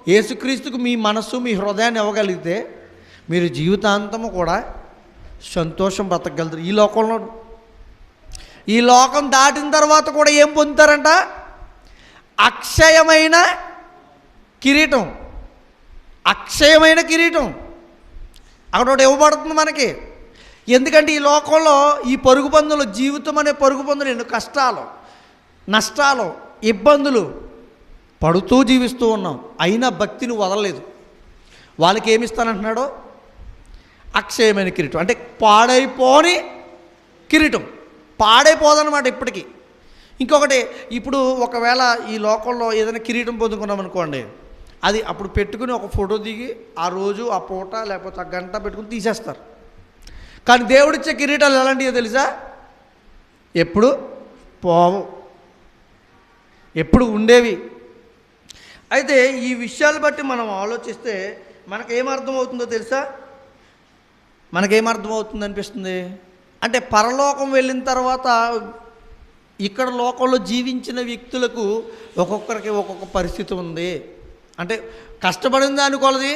Speaker 1: యేసుక్రీస్తుకు మీ మనస్సు, మీ హృదయాన్ని ఇవ్వగలిగితే మీరు జీవితాంతము కూడా సంతోషం బ్రతకగలుగుతారు. ఈ లోకంలో, ఈ లోకం దాటిన తర్వాత కూడా ఏం పొందుతారంట? అక్షయమైన కిరీటం. అక్షయమైన కిరీటం అక్కడ ఒకటి ఇవ్వబడుతుంది మనకి. ఎందుకంటే ఈ లోకంలో ఈ పరుగు పందులు, జీవితం అనే పరుగు పందులు ఎన్నో కష్టాలు, నష్టాలు, ఇబ్బందులు పడుతూ జీవిస్తూ ఉన్నాం. అయినా భక్తిని వదలలేదు. వాళ్ళకి ఏమిస్తానంటున్నాడో? అక్షయమైన కిరీటం. అంటే పాడైపోని కిరీటం. పాడైపోదన్నమాట ఇప్పటికీ. ఇంకొకటి, ఇప్పుడు ఒకవేళ ఈ లోకంలో ఏదైనా కిరీటం పొందుకున్నాం అనుకోండి, అది అప్పుడు పెట్టుకుని ఒక ఫోటో దిగి ఆ రోజు ఆ పూట లేకపోతే ఆ గంట పెట్టుకుని తీసేస్తారు. కానీ దేవుడిచ్చే కిరీటాలు ఎలాంటివో తెలుసా? ఎప్పుడు పోవు, ఎప్పుడు ఉండేవి. అయితే ఈ విషయాలు బట్టి మనం ఆలోచిస్తే మనకేమర్థమవుతుందో తెలుసా? మనకేమర్థమవుతుంది అనిపిస్తుంది అంటే, పరలోకం వెళ్ళిన తర్వాత ఇక్కడ లోకంలో జీవించిన వ్యక్తులకు ఒక్కొక్కరికి ఒక్కొక్క పరిస్థితి ఉంది. అంటే కష్టపడిన దానికొలది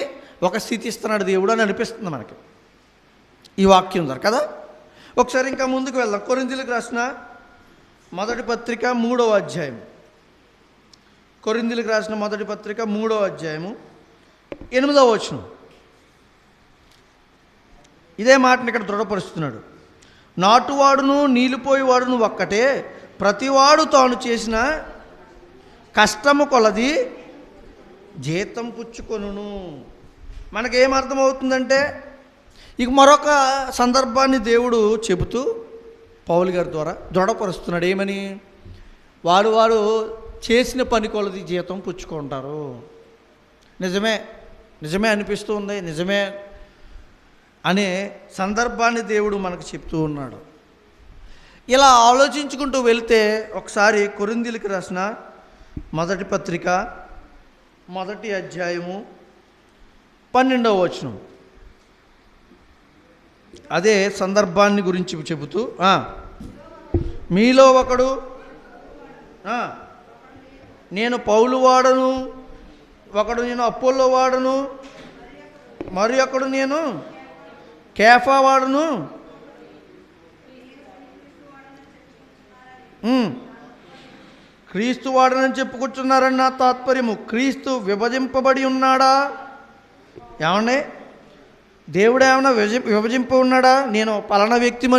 Speaker 1: ఒక స్థితి ఇస్తున్నాడు దేవుడు అని అనిపిస్తుంది మనకి ఈ వాక్యం ద్వారా కదా. ఒకసారి ఇంకా ముందుకు వెళ్దాం. కొరింథీయులకు రాసిన మొదటి పత్రిక 3వ అధ్యాయం. కొరింథీయులకు రాసిన మొదటి పత్రిక 3వ అధ్యాయము 8వ వచనం. ఇదే మాటని ఇక్కడ దృఢపరుస్తున్నాడు. నాటువాడును నీలిపోయేవాడును ఒక్కటే, ప్రతివాడు తాను చేసిన కష్టము కొలది జీతం పుచ్చుకొనును. మనకేమర్థమవుతుందంటే, ఇక మరొక సందర్భాన్ని దేవుడు చెబుతూ పౌలు గారి ద్వారా దృఢపరుస్తున్నాడు. ఏమని? వారు చేసిన పని కొలది జీతం పుచ్చుకుంటారు. నిజమే అనిపిస్తూ ఉంది. నిజమే అనే సందర్భాన్ని దేవుడు మనకు చెప్తూ ఉన్నాడు. ఇలా ఆలోచించుకుంటూ వెళితే ఒకసారి కొరింథీయులకు రాసిన మొదటి పత్రిక 1వ అధ్యాయము 12వ వచనం, అదే సందర్భాన్ని గురించి చెబుతూ, మీలో ఒకడు నేను పౌలు వాడను, ఒకడు నేను అపోల్లో వాడను, మరి ఒకడు నేను కేఫా వాడను, క్రీస్తు వాడనని చెప్పుకుంటున్నారని నా తాత్పర్యము. క్రీస్తు విభజింపబడి ఉన్నాడా? ఏమండి, దేవుడు ఏమన్నా విభజింప ఉన్నాడా? నేను పలానా వ్యక్తిని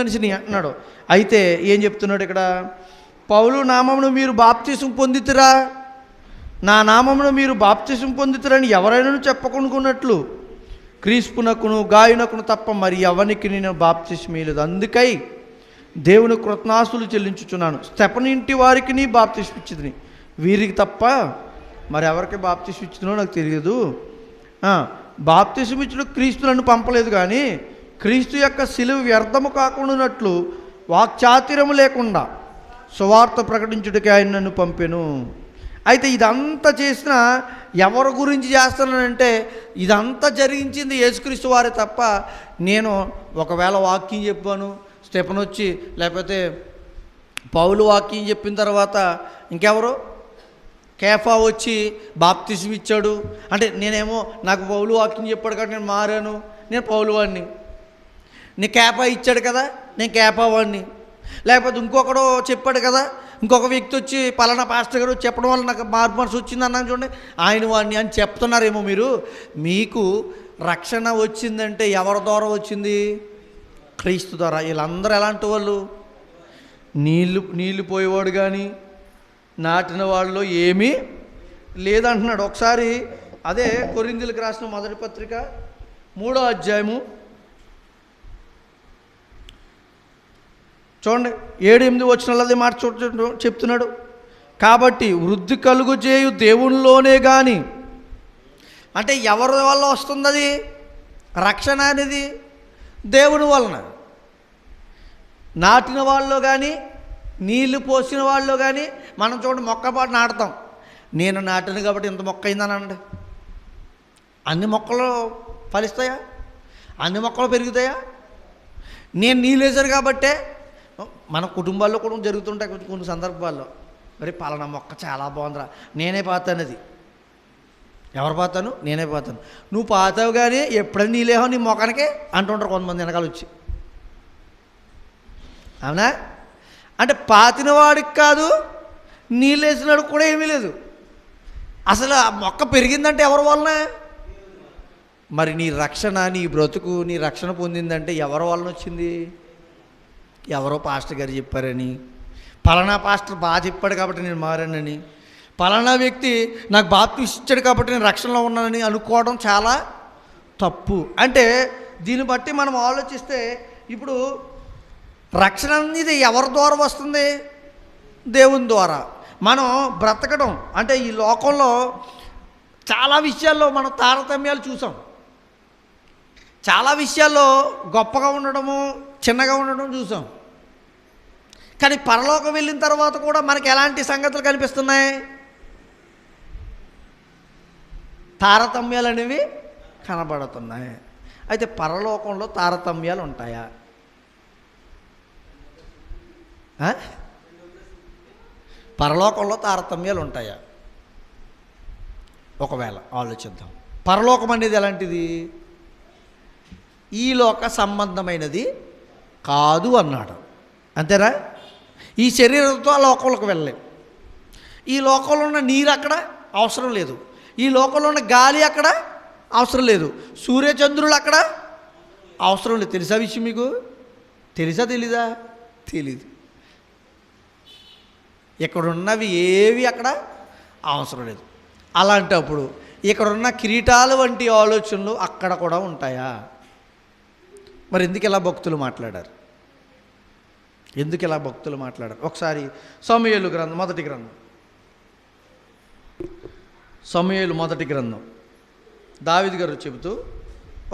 Speaker 1: మనిషిని అంటున్నాడు. అయితే ఏం చెప్తున్నాడు ఇక్కడ? పౌలు నామమును మీరు బాప్తిసం పొందితిరా, నా నామమును మీరు బాప్తిసం పొందితిరని ఎవరైనా చెప్పకొనుకున్నట్లు క్రీస్తునకును గాయునకును తప్ప మరి ఎవరికి నేను బాప్తిసం ఇయ్యలేదు. అందుకై దేవుని కృతజ్ఞాస్తులు చెల్లించుచున్నాను. స్తెఫను ఇంటి వారికి నీ బాప్తిస్మ ఇచ్చితిని, వీరికి తప్ప మరి ఎవరికి బాప్తిస్మ ఇచ్చినో నాకు తెలియదు. బాప్తిస్మ ఇచ్చిన క్రీస్తు నన్ను పంపలేదు, కానీ క్రీస్తు యొక్క సిలువ వ్యర్థము కాకుండానట్లు వాక్చాతుర్యము లేకుండా సువార్త ప్రకటించుటకి ఆయన నన్ను పంపెను. అయితే ఇదంతా చేసిన ఎవరి గురించి చేస్తున్నానంటే, ఇదంతా జరిగించింది యేసుక్రీస్తు వారే తప్ప నేను ఒకవేళ వాక్యం చెప్పాను, స్టెఫెను వచ్చి, లేకపోతే పౌలు వాక్యం చెప్పిన తర్వాత ఇంకెవరు, కేఫా వచ్చి బాప్తిస్మ ఇచ్చాడు అంటే నేనేమో నాకు పౌలు వాక్యం చెప్పాడు కాబట్టి నేను మారాను, నేను పౌలు వాడిని. నీ కేఫా ఇచ్చాడు కదా, నేను కేఫా వాడిని. లేకపోతే ఇంకొకడు చెప్పాడు కదా, ఇంకొక వ్యక్తి వచ్చి పలానా పాస్టర్ గారు చెప్పడం వల్ల నాకు మార్పు మనసు వచ్చింది అన్నాను చూడండి, ఆయన వాడిని అని చెప్తున్నారేమో మీరు. మీకు రక్షణ వచ్చిందంటే ఎవరి ద్వారా వచ్చింది? క్రీస్తు ద్వారా. వీళ్ళందరూ ఎలాంటి వాళ్ళు? నీళ్ళు పోయేవాడు కానీ నాటిన వాళ్ళలో ఏమీ లేదంటున్నాడు. ఒకసారి అదే కొరింథీయులకు రాసిన మొదటి పత్రిక 3వ అధ్యాయము చూడండి, 7-8 వచనాలది మాట చెప్తున్నాడు. కాబట్టి వృద్ధి కలుగు చేయు దేవునిలోనే కానీ, అంటే ఎవరి వల్ల వస్తుంది అది రక్షణ అనేది? దేవుని వలన. నాటిన వాళ్ళు కానీ నీళ్లు పోసిన వాళ్ళు కానీ, మనం చూడండి మొక్కపాటు నాటుతాం. నేను నాటిన కాబట్టి ఇంత మొక్క అయిందనండి. అన్ని మొక్కలు ఫలిస్తాయా? అన్ని మొక్కలు పెరుగుతాయా? నేను నీళ్ళు వేసాను కాబట్టే. మన కుటుంబాల్లో కూడా జరుగుతుంటాయి కొన్ని సందర్భాల్లో, మరి పలానా మొక్క చాలా బాగుందిరా, నేనే పాతాను. అది ఎవరు పాతాను? నేనే పాతాను. నువ్వు పాతావు కానీ ఎప్పుడైనా నీళ్ళేహో నీ మొక్కనికే అంటుంటారు కొంతమంది వెనకాల వచ్చి. అవునా? అంటే పాతిన వాడికి కాదు, నీళ్ళు వేసినాడికి కూడా ఏమీ లేదు. అసలు ఆ మొక్క పెరిగిందంటే ఎవరి వలన? మరి నీ రక్షణ, నీ బ్రతుకు, నీ రక్షణ పొందిందంటే ఎవరి వలన వచ్చింది? ఎవరో పాస్టర్ గారు చెప్పారని, పలానా పాస్టర్ బాగా చెప్పాడు కాబట్టి నేను మారానని, పలానా వ్యక్తి నాకు బాప్తిస్మ ఇచ్చాడు కాబట్టి నేను రక్షణలో ఉన్నానని అనుకోవడం చాలా తప్పు. అంటే దీన్ని బట్టి మనం ఆలోచిస్తే ఇప్పుడు రక్షణ అనేది ఎవరి ద్వారా వస్తుంది? దేవుని ద్వారా. మనం బ్రతకడం అంటే ఈ లోకంలో చాలా విషయాల్లో మనం తారతమ్యాలు చూసాం. చాలా విషయాల్లో గొప్పగా ఉండడము, చిన్నగా ఉండడం చూసాం. కానీ పరలోకం వెళ్ళిన తర్వాత కూడా మనకి ఎలాంటి సంగతులు కనిపిస్తున్నాయి? తారతమ్యాలు అనేవి కనబడుతున్నాయి. అయితే పరలోకంలో తారతమ్యాలు ఉంటాయా? పరలోకంలో తారతమ్యాలు ఉంటాయా? ఒకవేళ ఆలోచిద్దాం. పరలోకం అనేది ఎలాంటిది? ఈ లోక సంబంధమైనది కాదు అన్నాడు. అంతేనా? ఈ శరీరంతో ఆ లోకంలోకి వెళ్ళలేం. ఈ లోకంలో ఉన్న నీరు అక్కడ అవసరం లేదు, ఈ లోకంలో ఉన్న గాలి అక్కడ అవసరం లేదు, సూర్యచంద్రులు అక్కడ అవసరం లేదు. తెలుసా విషయం మీకు? తెలుసా తెలీదా? తెలీదు. ఇక్కడున్నవి ఏవి అక్కడ అవసరం లేదు. అలాంటప్పుడు ఇక్కడున్న కిరీటాలు వంటి ఆలోచనలు అక్కడ కూడా ఉంటాయా? మరి ఎందుకు ఇలా భక్తులు మాట్లాడారు? ఎందుకు ఇలా భక్తులు మాట్లాడారు? ఒకసారి సమూయేలు గ్రంథం మొదటి గ్రంథం, సమూయేలు మొదటి గ్రంథం దావీదు గారు చెబుతూ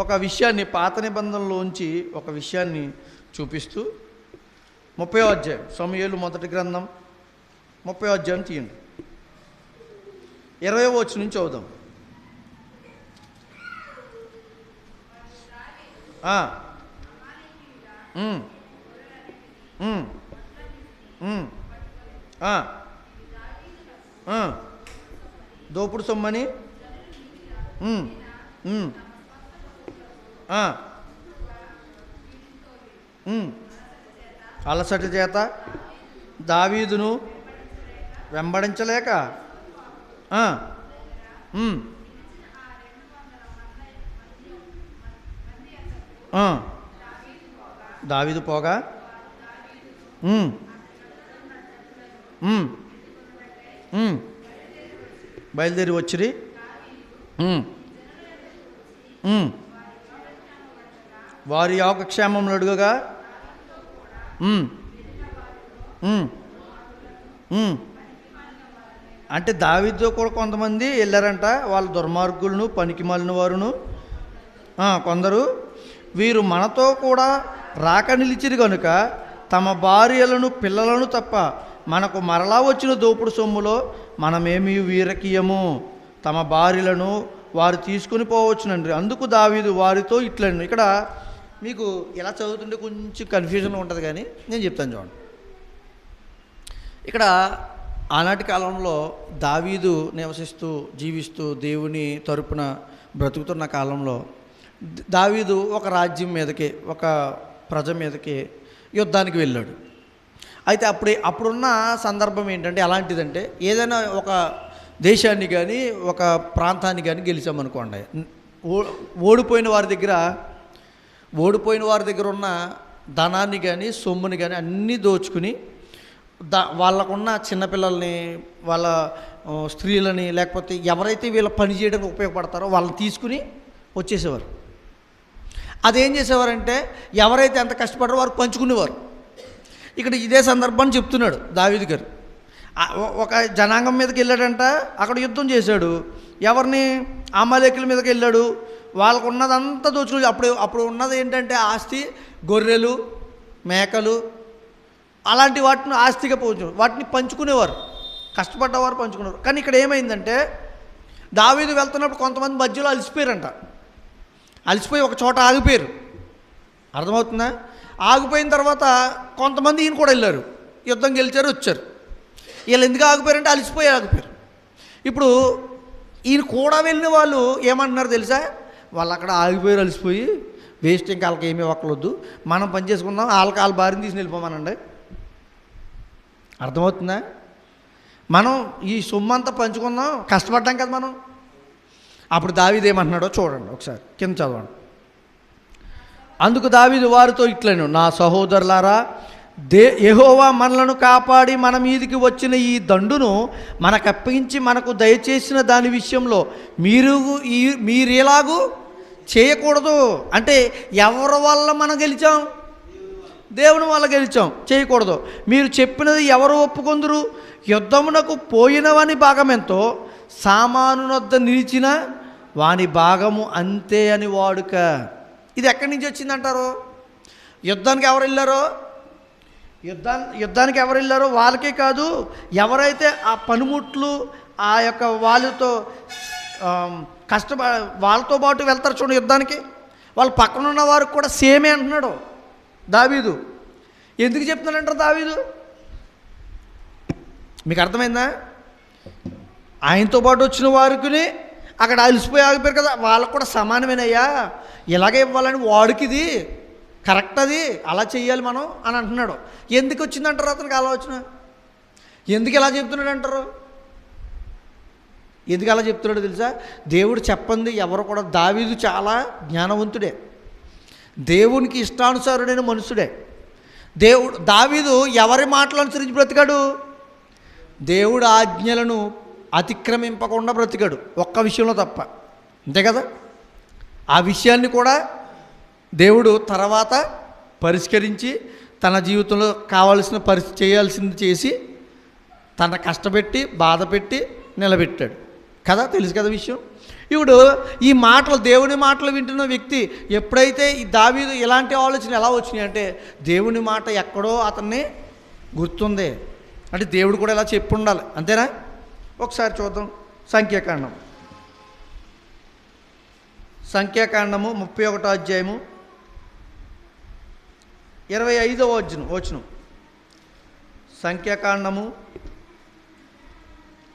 Speaker 1: ఒక విషయాన్ని, పాత నిబంధనలోంచి ఒక విషయాన్ని చూపిస్తూ 30వ అధ్యాయం, సమూయేలు మొదటి గ్రంథం 30వ అధ్యాయం తీయండి, 20వ వచనం నుంచి చదువుదాం. దోపుడు సొమ్మని అలసట చేత దావీదును వెంబడించలేక దావీదు పోగా బయలుదేరి వచ్చిరి. వారి యోగక్షేమములు అడుగగా ఉమ్, ఉమ్. అంటే దావీదుతో కూడా కొంతమంది వెళ్ళారంట, వాళ్ళ దుర్మార్గులను పనికి మాలిన వారును కొందరు, వీరు మనతో కూడా రాక నిలిచిరు కనుక తమ భార్యలను పిల్లలను తప్ప మనకు మరలా వచ్చిన దోపుడు సొమ్ములో మనమేమి వీరకీయము, తమ భార్యలను వారు తీసుకుని పోవచ్చునండి. అందుకు దావీదు వారితో ఇట్లండి. ఇక్కడ మీకు ఎలా చదువుతుంటే కొంచెం కన్ఫ్యూజన్ ఉంటుంది, కానీ నేను చెప్తాను చూడండి. ఇక్కడ ఆనాటి కాలంలో దావీదు నివసిస్తూ జీవిస్తూ దేవుని తరపున బ్రతుకుతున్న కాలంలో దావీదు ఒక రాజ్యం మీదకి, ఒక ప్రజ మీదకి యుద్ధానికి వెళ్ళాడు. అయితే అప్పుడున్న సందర్భం ఏంటంటే ఎలాంటిదంటే, ఏదైనా ఒక దేశాన్ని కానీ ఒక ప్రాంతాన్ని కానీ గెలిచామనుకోండి, ఓడిపోయిన వారి దగ్గర ఉన్న ధనాన్ని కానీ సొమ్ముని కానీ అన్నీ దోచుకుని వాళ్ళకున్న చిన్నపిల్లల్ని, వాళ్ళ స్త్రీలని, లేకపోతే ఎవరైతే వీళ్ళ పని చేయడానికి ఉపయోగపడతారో వాళ్ళని తీసుకుని వచ్చేసేవారు. అదేం చేసేవారంటే ఎవరైతే ఎంత కష్టపడారో వారు పంచుకునేవారు. ఇక్కడ ఇదే సందర్భాన్ని చెప్తున్నాడు దావీదు గారు. ఒక జనాంగం మీదకి వెళ్ళాడంట, అక్కడ యుద్ధం చేశాడు. ఎవరిని? అమాలేకుల మీదకి వెళ్ళాడు. వాళ్ళకు ఉన్నదంతా దోచుకుని, అప్పుడు ఉన్నది ఏంటంటే ఆస్తి, గొర్రెలు, మేకలు, అలాంటి వాటిని ఆస్తిగా వాటిని పంచుకునేవారు, కష్టపడ్డవారు పంచుకునేవారు. కానీ ఇక్కడ ఏమైందంటే దావీదు వెళ్తున్నప్పుడు కొంతమంది మధ్యలో అలసిపోయి ఒక చోట ఆగిపోయారు. అర్థమవుతుందా? ఆగిపోయిన తర్వాత కొంతమంది ఈయన కూడా వెళ్ళారు, యుద్ధం గెలిచారు, వచ్చారు. వీళ్ళు ఎందుకు ఆగిపోయారంటే ఆగిపోయారు. ఇప్పుడు ఈయన కూడా వెళ్ళిన వాళ్ళు ఏమంటున్నారు తెలుసా? వాళ్ళు అక్కడ ఆగిపోయారు, అలసిపోయి, వేస్ట్, ఇంకా వాళ్ళకి ఏమీ ఒక్కలొద్దు, మనం పని చేసుకుందాం, వాళ్ళ బారిని తీసి వెళ్ళిపోమానండి. అర్థమవుతుందా? మనం ఈ సొమ్ము అంతా పంచుకుందాం, కష్టపడ్డాం కదా మనం. అప్పుడు దావీదు ఏమంటున్నాడో చూడండి ఒకసారి, కింద చదవండి. అందుకు దావీదు వారితో ఇట్లను, నా సహోదరులారా, యెహోవా మనలను కాపాడి మన మీదికి వచ్చిన ఈ దండును మనకు అప్పగించి మనకు దయచేసిన దాని విషయంలో మీరేలాగూ చేయకూడదు. అంటే ఎవరి వల్ల మనం గెలిచాం? దేవుని వల్ల గెలిచాం, చేయకూడదు. మీరు చెప్పినది ఎవరు ఒప్పుకొందురు? యుద్ధమునకు పోయినవని భాగమెంతో సామానునొద్ద నిలిచిన వాని భాగము అంతే అని వాడుక. ఇది ఎక్కడి నుంచి వచ్చిందంటారు? యుద్ధానికి ఎవరు వెళ్ళారో వాళ్ళకే కాదు, ఎవరైతే ఆ పనిముట్లు ఆ యొక్క వాళ్ళతో వాళ్ళతో పాటు వెళ్తారు చూడండి యుద్ధానికి, వాళ్ళ పక్కన ఉన్న వారికి కూడా సేమే అంటున్నాడు దావీదు. ఎందుకు చెప్తున్నాడంటారు దావీదు? మీకు అర్థమైందా? ఆయనతో పాటు వచ్చిన వారికి అక్కడ అలసిపోయి ఆగిపోయారు కదా, వాళ్ళకు కూడా సమానమేనయ్యా, ఇలాగే ఇవ్వాలని వాడికి ఇది కరెక్ట్, అది అలా చెయ్యాలి మనం అని అంటున్నాడు. ఎందుకు వచ్చిందంటారు అతనికి ఆలోచన? ఎందుకు ఇలా చెప్తున్నాడు అంటారు? ఎందుకు అలా చెప్తున్నాడో తెలుసా? దేవుడు చెప్పండి ఎవరు కూడా. దావీదు చాలా జ్ఞానవంతుడే, దేవునికి ఇష్టానుసారుడైన మనుషుడే. దావీదు ఎవరి మాటలు అనుసరించి బ్రతికాడు? దేవుడు ఆజ్ఞలను అతిక్రమింపకుండా బ్రతికాడు, ఒక్క విషయంలో తప్ప. అంతే కదా? ఆ విషయాన్ని కూడా దేవుడు తర్వాత పరిష్కరించి తన జీవితంలో కావాల్సిన చేయాల్సింది చేసి తన కష్టపెట్టి బాధపెట్టి నిలబెట్టాడు కదా. తెలుసు కదా విషయం. ఇప్పుడు ఈ మాటలు, దేవుని మాటలు వింటున్న వ్యక్తి ఎప్పుడైతే ఈ దావీదు ఇలాంటి ఆలోచన ఎలా వచ్చినాయి అంటే, దేవుని మాట ఎక్కడో అతన్ని గుర్తుంది అంటే దేవుడు కూడా ఇలా చెప్పి ఉండాలి, అంతేనా? ఒకసారి చూద్దాం. సంఖ్యాకాండము 31వ అధ్యాయము 25వ వచనం. సంఖ్యాకాండము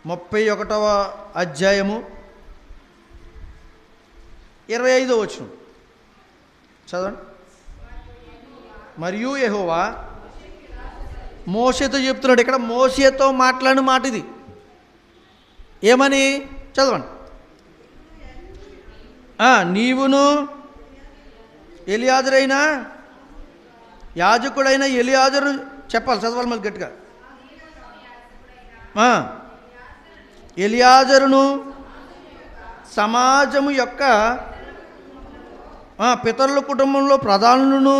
Speaker 1: 31వ అధ్యాయము 25వ వచనం చదవండి. మరియు యెహోవా మోషేతో చెప్తున్నాడు. ఇక్కడ మోషేతో మాట్లాడిన మాట ఇది. ఏమని? చదవండి. నీవును ఎలియాజరైనా యాజకుడైన ఎలియాజరు చెప్పాలి, చదవాలి మళ్ళీ గట్టిగా. ఎలియాజరును సమాజము యొక్క పితరుల కుటుంబంలో ప్రధానులను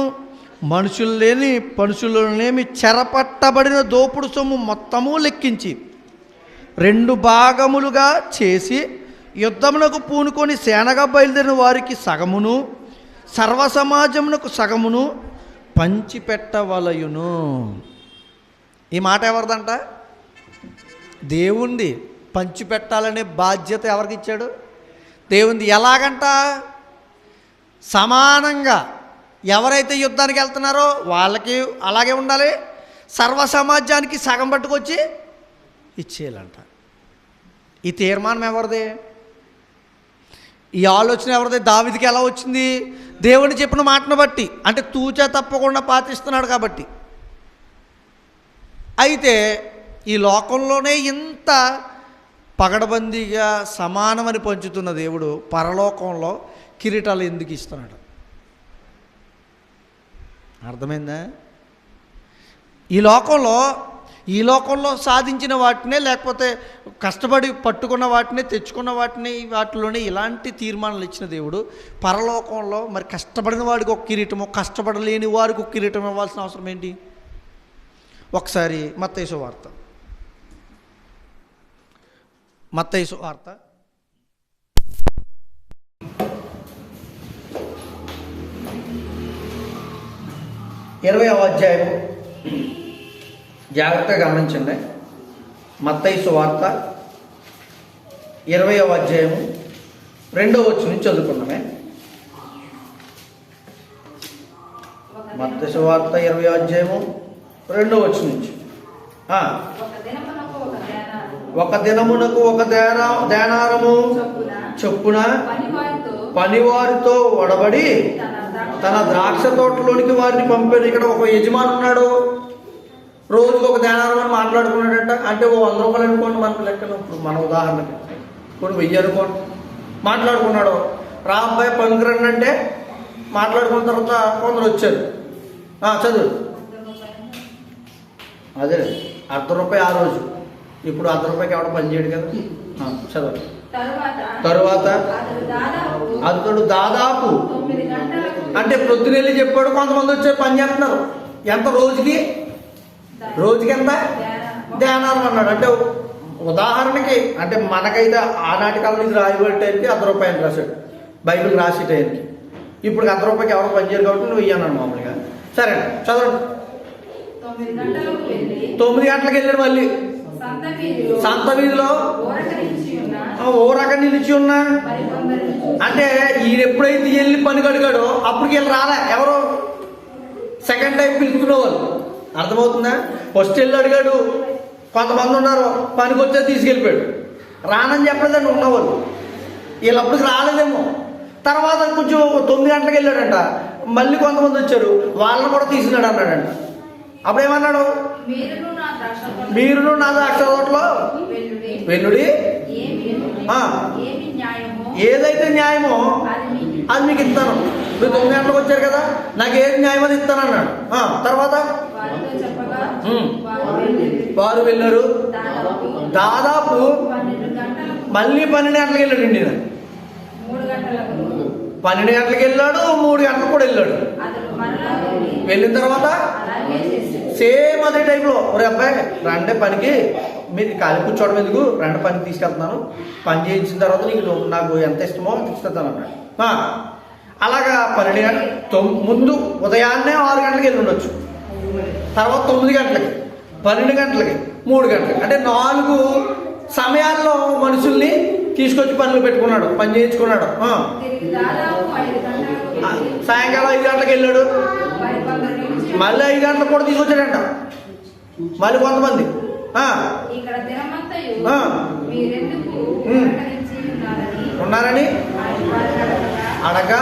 Speaker 1: మనుషులనేమి చెరపట్టబడిన దోపుడు సొమ్ము మొత్తము లెక్కించి 2 భాగములుగా చేసి యుద్ధమునకు పూనుకొని సేనగా బయలుదేరిన వారికి సగమును సర్వసమాజమునకు సగమును పంచిపెట్టవలయును. ఈ మాట ఎవరిదంట? దేవుంది. పంచిపెట్టాలనే బాధ్యత ఎవరికి ఇచ్చాడు? దేవుంది. ఎలాగంట? సమానంగా ఎవరైతే యుద్ధానికి వెళ్తున్నారో వాళ్ళకి అలాగే ఉండాలి, సర్వ సమాజానికి సగం పట్టుకొచ్చి ఇచ్చేయాలంట. ఈ తీర్మానం ఎవరిది? ఈ ఆలోచన ఎవరిది? దావీదుకి ఎలా వచ్చింది? దేవుని చెప్పిన మాటను బట్టి, అంటే తూచా తప్పకుండా పాటిస్తున్నాడు కాబట్టి. అయితే ఈ లోకంలోనే ఇంత పగడబందీగా సమానమని పంచుతున్న దేవుడు పరలోకంలో కిరీటాలు ఎందుకు ఇస్తున్నాడు? అర్థమైందా? ఈ లోకంలో సాధించిన వాటినే, లేకపోతే కష్టపడి పట్టుకున్న వాటినే, తెచ్చుకున్న వాటిలోనే ఇలాంటి తీర్మానాలు ఇచ్చిన దేవుడు పరలోకంలో మరి కష్టపడిన వాడికి ఒక కిరీటము, కష్టపడలేని వారికి ఒక కిరీటం ఇవ్వాల్సిన అవసరం ఏంటి? ఒకసారి మత్తయి సువార్త 20వ అధ్యాయం జాగ్రత్తగా గమనించండి. మత్తయి సువార్త 20వ అధ్యాయము 2వ వచనం నుంచి చదువుకున్నామే. మత్తయి సువార్త 20వ అధ్యాయము 2వ వచనం నుంచి. ఒక దినమునకు ఒక దేనారము చొప్పున పనివారితో ఒడబడి తన ద్రాక్ష తోటలోనికి వారిని పంపాడు. ఇక్కడ ఒక యజమాని ఉన్నాడు, రోజుకు ఒక దేనారం అని మాట్లాడుకున్నాడంట. అంటే ఓ 100 రూపాయలు అనుకోండి మనకు లెక్కన. ఇప్పుడు మన ఉదాహరణకి ఇప్పుడు 1000 అనుకోండి మాట్లాడుకున్నాడు. రా అబ్బాయి పనికిరండి అంటే మాట్లాడుకున్న తర్వాత కొందరు వచ్చారు. చదువు. అదే ₹1 ఆ రోజు. ఇప్పుడు ₹1 ఎవడ పని చేయడు కదా. చదువు. తరువాత అతడు దాదాపు అంటే ప్రొద్దునెళ్ళి చెప్పాడు, కొంతమంది వచ్చారు పని చేస్తున్నారు. ఎంత రోజుకి ఎంత ధ్యానాలు అన్నాడు. అంటే ఉదాహరణకి, అంటే మనకైతే ఆనాటి కాలం నుంచి రాయబడి టైంకి ₹1 అని రాశాడు, బైబిల్ రాసే టైంకి. ఇప్పుడు ₹1 ఎవరు పని చేయరు కాబట్టి నువ్వు ఇయ్యన్నాడు మామూలుగా. సరే చదవండి. 9 గంటలకు వెళ్ళాడు. మళ్ళీ సంత వీధిలో ఓరక నిలిచి ఉన్నా. అంటే ఈయన ఎప్పుడైతే వెళ్ళి పని కడిగాడో అప్పటికి వెళ్ళి రాలే ఎవరు, సెకండ్ టైం పిలుచుకునేవాళ్ళు. అర్థమవుతుందా? ఫస్ట్ వెళ్ళి అడిగాడు, కొంతమంది ఉన్నారు పనికి వచ్చే తీసుకెళ్ళిపోయాడు. రానని చెప్పలేదండి ఉన్నవాళ్ళు. వీళ్ళు అప్పటికి రాలేదేమో. తర్వాత కొంచెం 9 గంటలకు వెళ్ళాడంట. మళ్ళీ కొంతమంది వచ్చారు, వాళ్ళని కూడా తీసుకున్నాడు అన్నాడంట. అప్పుడు ఏమన్నాడు? మీరును నా ద్రాక్ష తోటలో వెల్లుడి, ఏదైతే న్యాయమో అది మీకు ఇస్తాను. మీరు 9 గంటలకు వచ్చారు కదా, నాకు ఏది న్యాయం అది ఇస్తాను అన్నాడు. తర్వాత వారు వెళ్ళారు. దాదాపు మళ్ళీ 12 గంటలకు వెళ్ళాడండి. 12 గంటలకు వెళ్ళాడు, 3 గంటలకు కూడా వెళ్ళాడు. వెళ్ళిన తర్వాత సేమ్ అదే టైంలో, ఒరే అబ్బాయి రండి పనికి, మీరు ఖాళీ కూర్చోవడం ఎందుకు, రండి పనికి తీసుకెళ్తున్నాను, పని చేయించిన తర్వాత నాకు ఎంత ఇష్టమో తీసుకెళ్తాను అన్నాడు. అలాగా 12 గంటలు ముందు ఉదయాన్నే 6 గంటలకు వెళ్ళి ఉండొచ్చు. తర్వాత 9 గంటలకి, 12 గంటలకి, 3 గంటలకి, అంటే 4 సమయాల్లో మనుషుల్ని తీసుకొచ్చి పనులు పెట్టుకున్నాడు, పని చేయించుకున్నాడు. సాయంకాలం 5 గంటలకు వెళ్ళాడు. మళ్ళీ 5 గంటలకు కూడా తీసుకొచ్చాడంట. మళ్ళీ కొంతమంది ఉన్నారని అడగా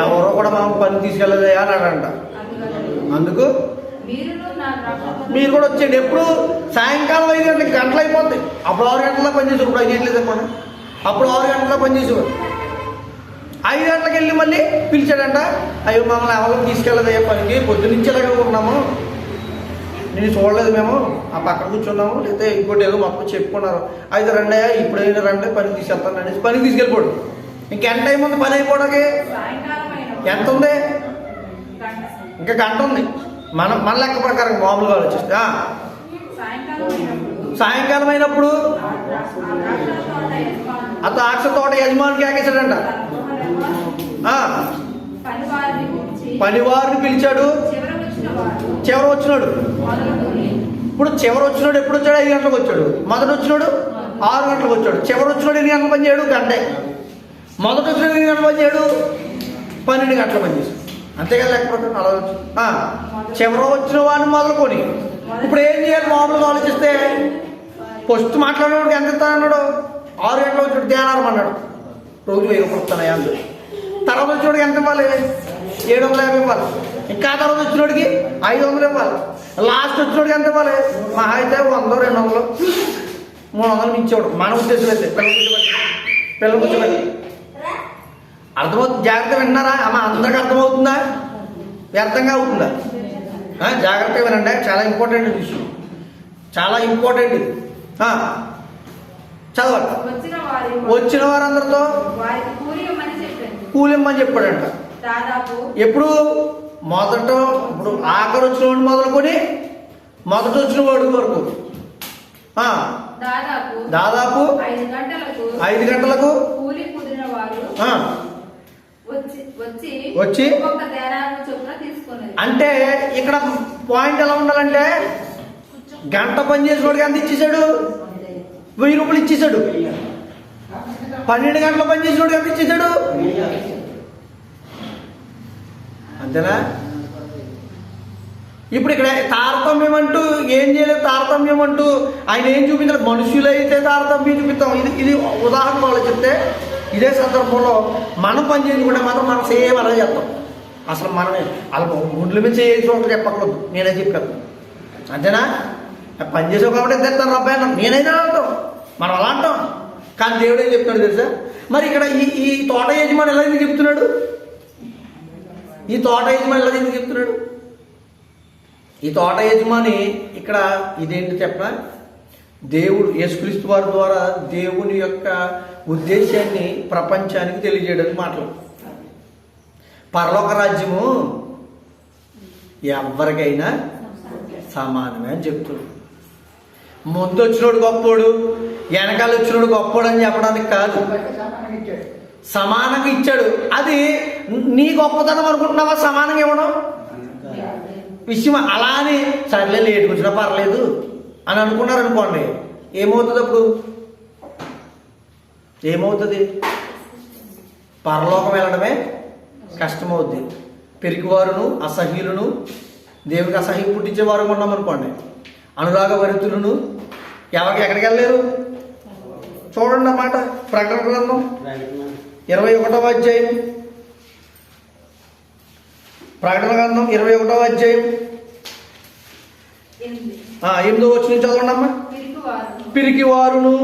Speaker 1: ఎవరో కూడా మాకు పని తీసుకెళ్ళలేదా అని అన్నాడంట. అందుకు మీరు కూడా వచ్చేయండి. ఎప్పుడు సాయంకాలం 5 గంటలకి, గంటలు అయిపోద్ది. అప్పుడు 6 గంటల్లో పనిచేసేవారు. ఇప్పుడు 5 గంటలు అనుకోండి, అప్పుడు 6 గంటల్లో పనిచేసేవారు. 5 గంటలకు వెళ్ళి మళ్ళీ పిలిచాడంట. అయ్యో మమ్మల్ని ఎవరికి తీసుకెళ్ళదయ్యా పనికి, పొద్దునుంచి ఇలాగే ఉన్నాము, నేను చూడలేదు, మేము ఆ పక్కన కూర్చున్నాము, లేకపోతే ఇంకోటి ఏదో మొత్తం చెప్పుకున్నారు. అయితే రండి అయ్యా, ఇప్పుడైనా రండి పనికి తీసుకెళ్తాను అనేసి పనికి తీసుకెళ్ళిపోడు. ఇంకెంత టైం ఉంది పని అయిపోవడానికి? ఎంత ఉంది? ఇంకా గంట ఉంది. మన లెక్క ప్రకారం మామూలుగా ఆలోచిస్తే సాయంకాలం అయినప్పుడు ఆ ద్రాక్ష తోట యజమానికి ఆకేశాడంట. పనివారిని పిలిచాడు. చివరి వచ్చినాడు. ఇప్పుడు చివరి వచ్చినాడు ఎప్పుడు వచ్చాడు? 5 గంటలకు వచ్చాడు. మొదట వచ్చినాడు 6 గంటలకు వచ్చాడు. చివరి వచ్చినాడు ఎన్ని గంటలు పని చేయడు? గంటే. మొదట వచ్చినాడు ఎన్ని గంటలు పని చేయడు? 12 గంటలు పని చేశాడు. అంతేగా లేకపోతే అలా చివరి వచ్చిన వాడిని మొదలుకొని ఇప్పుడు ఏం చేయాలి? మామూలుగా ఆలోచిస్తే ఫస్ట్ మాట్లాడేవాడికి ఎంత ఇస్తా అన్నాడు? 6 గంటలు వచ్చాడు, ధ్యానారం అన్నాడు, రోజు 1000 రూపాయలు ఇస్తాను అందులో. తర్వాత వచ్చినోడికి ఎంత ఇవ్వాలి? 750 ఇవ్వాలి. ఇంకా తర్వాత వచ్చినోడికి 500 ఇవ్వాలి. లాస్ట్ వచ్చినోడికి ఎంత ఇవ్వాలి? మహా అయితే 100, 200, 300 ఇచ్చేవాడు. మన ఉద్దేశం అయితే పిల్లలు కూర్చోబెట్టి అర్థమవుతుంది. జాగ్రత్త విన్నారా అమ్మ? అందరికి అర్థమవుతుందా? వ్యర్థంగా అవుతుందా? జాగ్రత్తగా వినండి, చాలా ఇంపార్టెంట్ విషయం, చాలా ఇంపార్టెంట్ ఇది. చదవాలి. వచ్చిన వారందరితో కూలిమ్మని చెప్పాడంట. ఎప్పుడు? ఇప్పుడు ఆఖరి వచ్చిన వాడు మొదలుకొని మొదట వచ్చిన వాడు వరకు దాదాపు 5 గంటలకు వచ్చి అంటే ఇక్కడ పాయింట్ ఎలా ఉండాలంటే గంట పని చేసిన వాడికి ఎంత ఇచ్చేసాడు? 1000 రూపాయలు ఇచ్చేసాడు. 12 గంటల పని చేసిన వాడికి ఎంత ఇచ్చేసాడు? అంతేనా? ఇప్పుడు ఇక్కడ తారతమ్యం అంటూ ఏం చేయలేదు. తారతమ్యం అంటూ ఆయన ఏం చూపించారు? మనుషులైతే తారతమ్యం చూపిస్తాం. ఇది ఉదాహరణ వాళ్ళు చెప్తే ఇదే సందర్భంలో మనం పని చేసుకుంటే మాత్రం మనం సేమ్ అలా చేస్తాం. అసలు మనమే వాళ్ళ గుండెల మీద చేసి ఒకటి చెప్పకూడదు, నేనే చెప్పాను. అంతేనా? పని చేసావు కాబట్టి ఎంత ఎత్తాను అబ్బాయి అన్నాం, నేనైతే అంటాం, మనం అలా అంటాం. కానీ దేవుడు ఏం చెప్తున్నాడు తెలుసా? మరి ఇక్కడ ఈ తోట యజమాని ఎలా ఎందుకు చెప్తున్నాడు? ఈ తోట యజమాని ఎలా ఎందుకు చెప్తున్నాడు? ఈ తోట యజమాని ఇక్కడ ఇదేంటి చెప్పనా? దేవుడు యేసుక్రీస్తు వారి ద్వారా దేవుని యొక్క ఉద్దేశాన్ని ప్రపంచానికి తెలియజేయడానికి మాటలు. పరలోక రాజ్యము ఎవరికైనా సమానమే అని చెప్తాడు. ముందు వచ్చినోడు గొప్పోడు, వెనకాల వచ్చినోడు గొప్పోడు అని చెప్పడానికి కాదు, సమానంగా ఇచ్చాడు. అది నీ గొప్పతనం అనుకుంటున్నావా? సమానంగా ఇవ్వడం విషయం. అలా అని సర్లే లేట్కి వచ్చినా పర్లేదు అని అనుకున్నారు అనుకోండి, ఏమవుతుంది? అప్పుడు ఏమవుతుంది? పరలోకం వెళ్ళడమే కష్టమవుద్ది. పెరిగివారును అసహ్యులను, దేవుడికి అసహ్యం పుట్టించేవారు ఉన్నాం అనుకోండి, అనురాగ వరితులను ఎక్కడికి వెళ్ళలేరు? చూడండి అన్నమాట. ప్రకటన గ్రంథం 21వ అధ్యాయం, ప్రకటన గ్రంథం 21వ అధ్యాయం 8వ వచనం చదవండి అమ్మా. పిరికివారును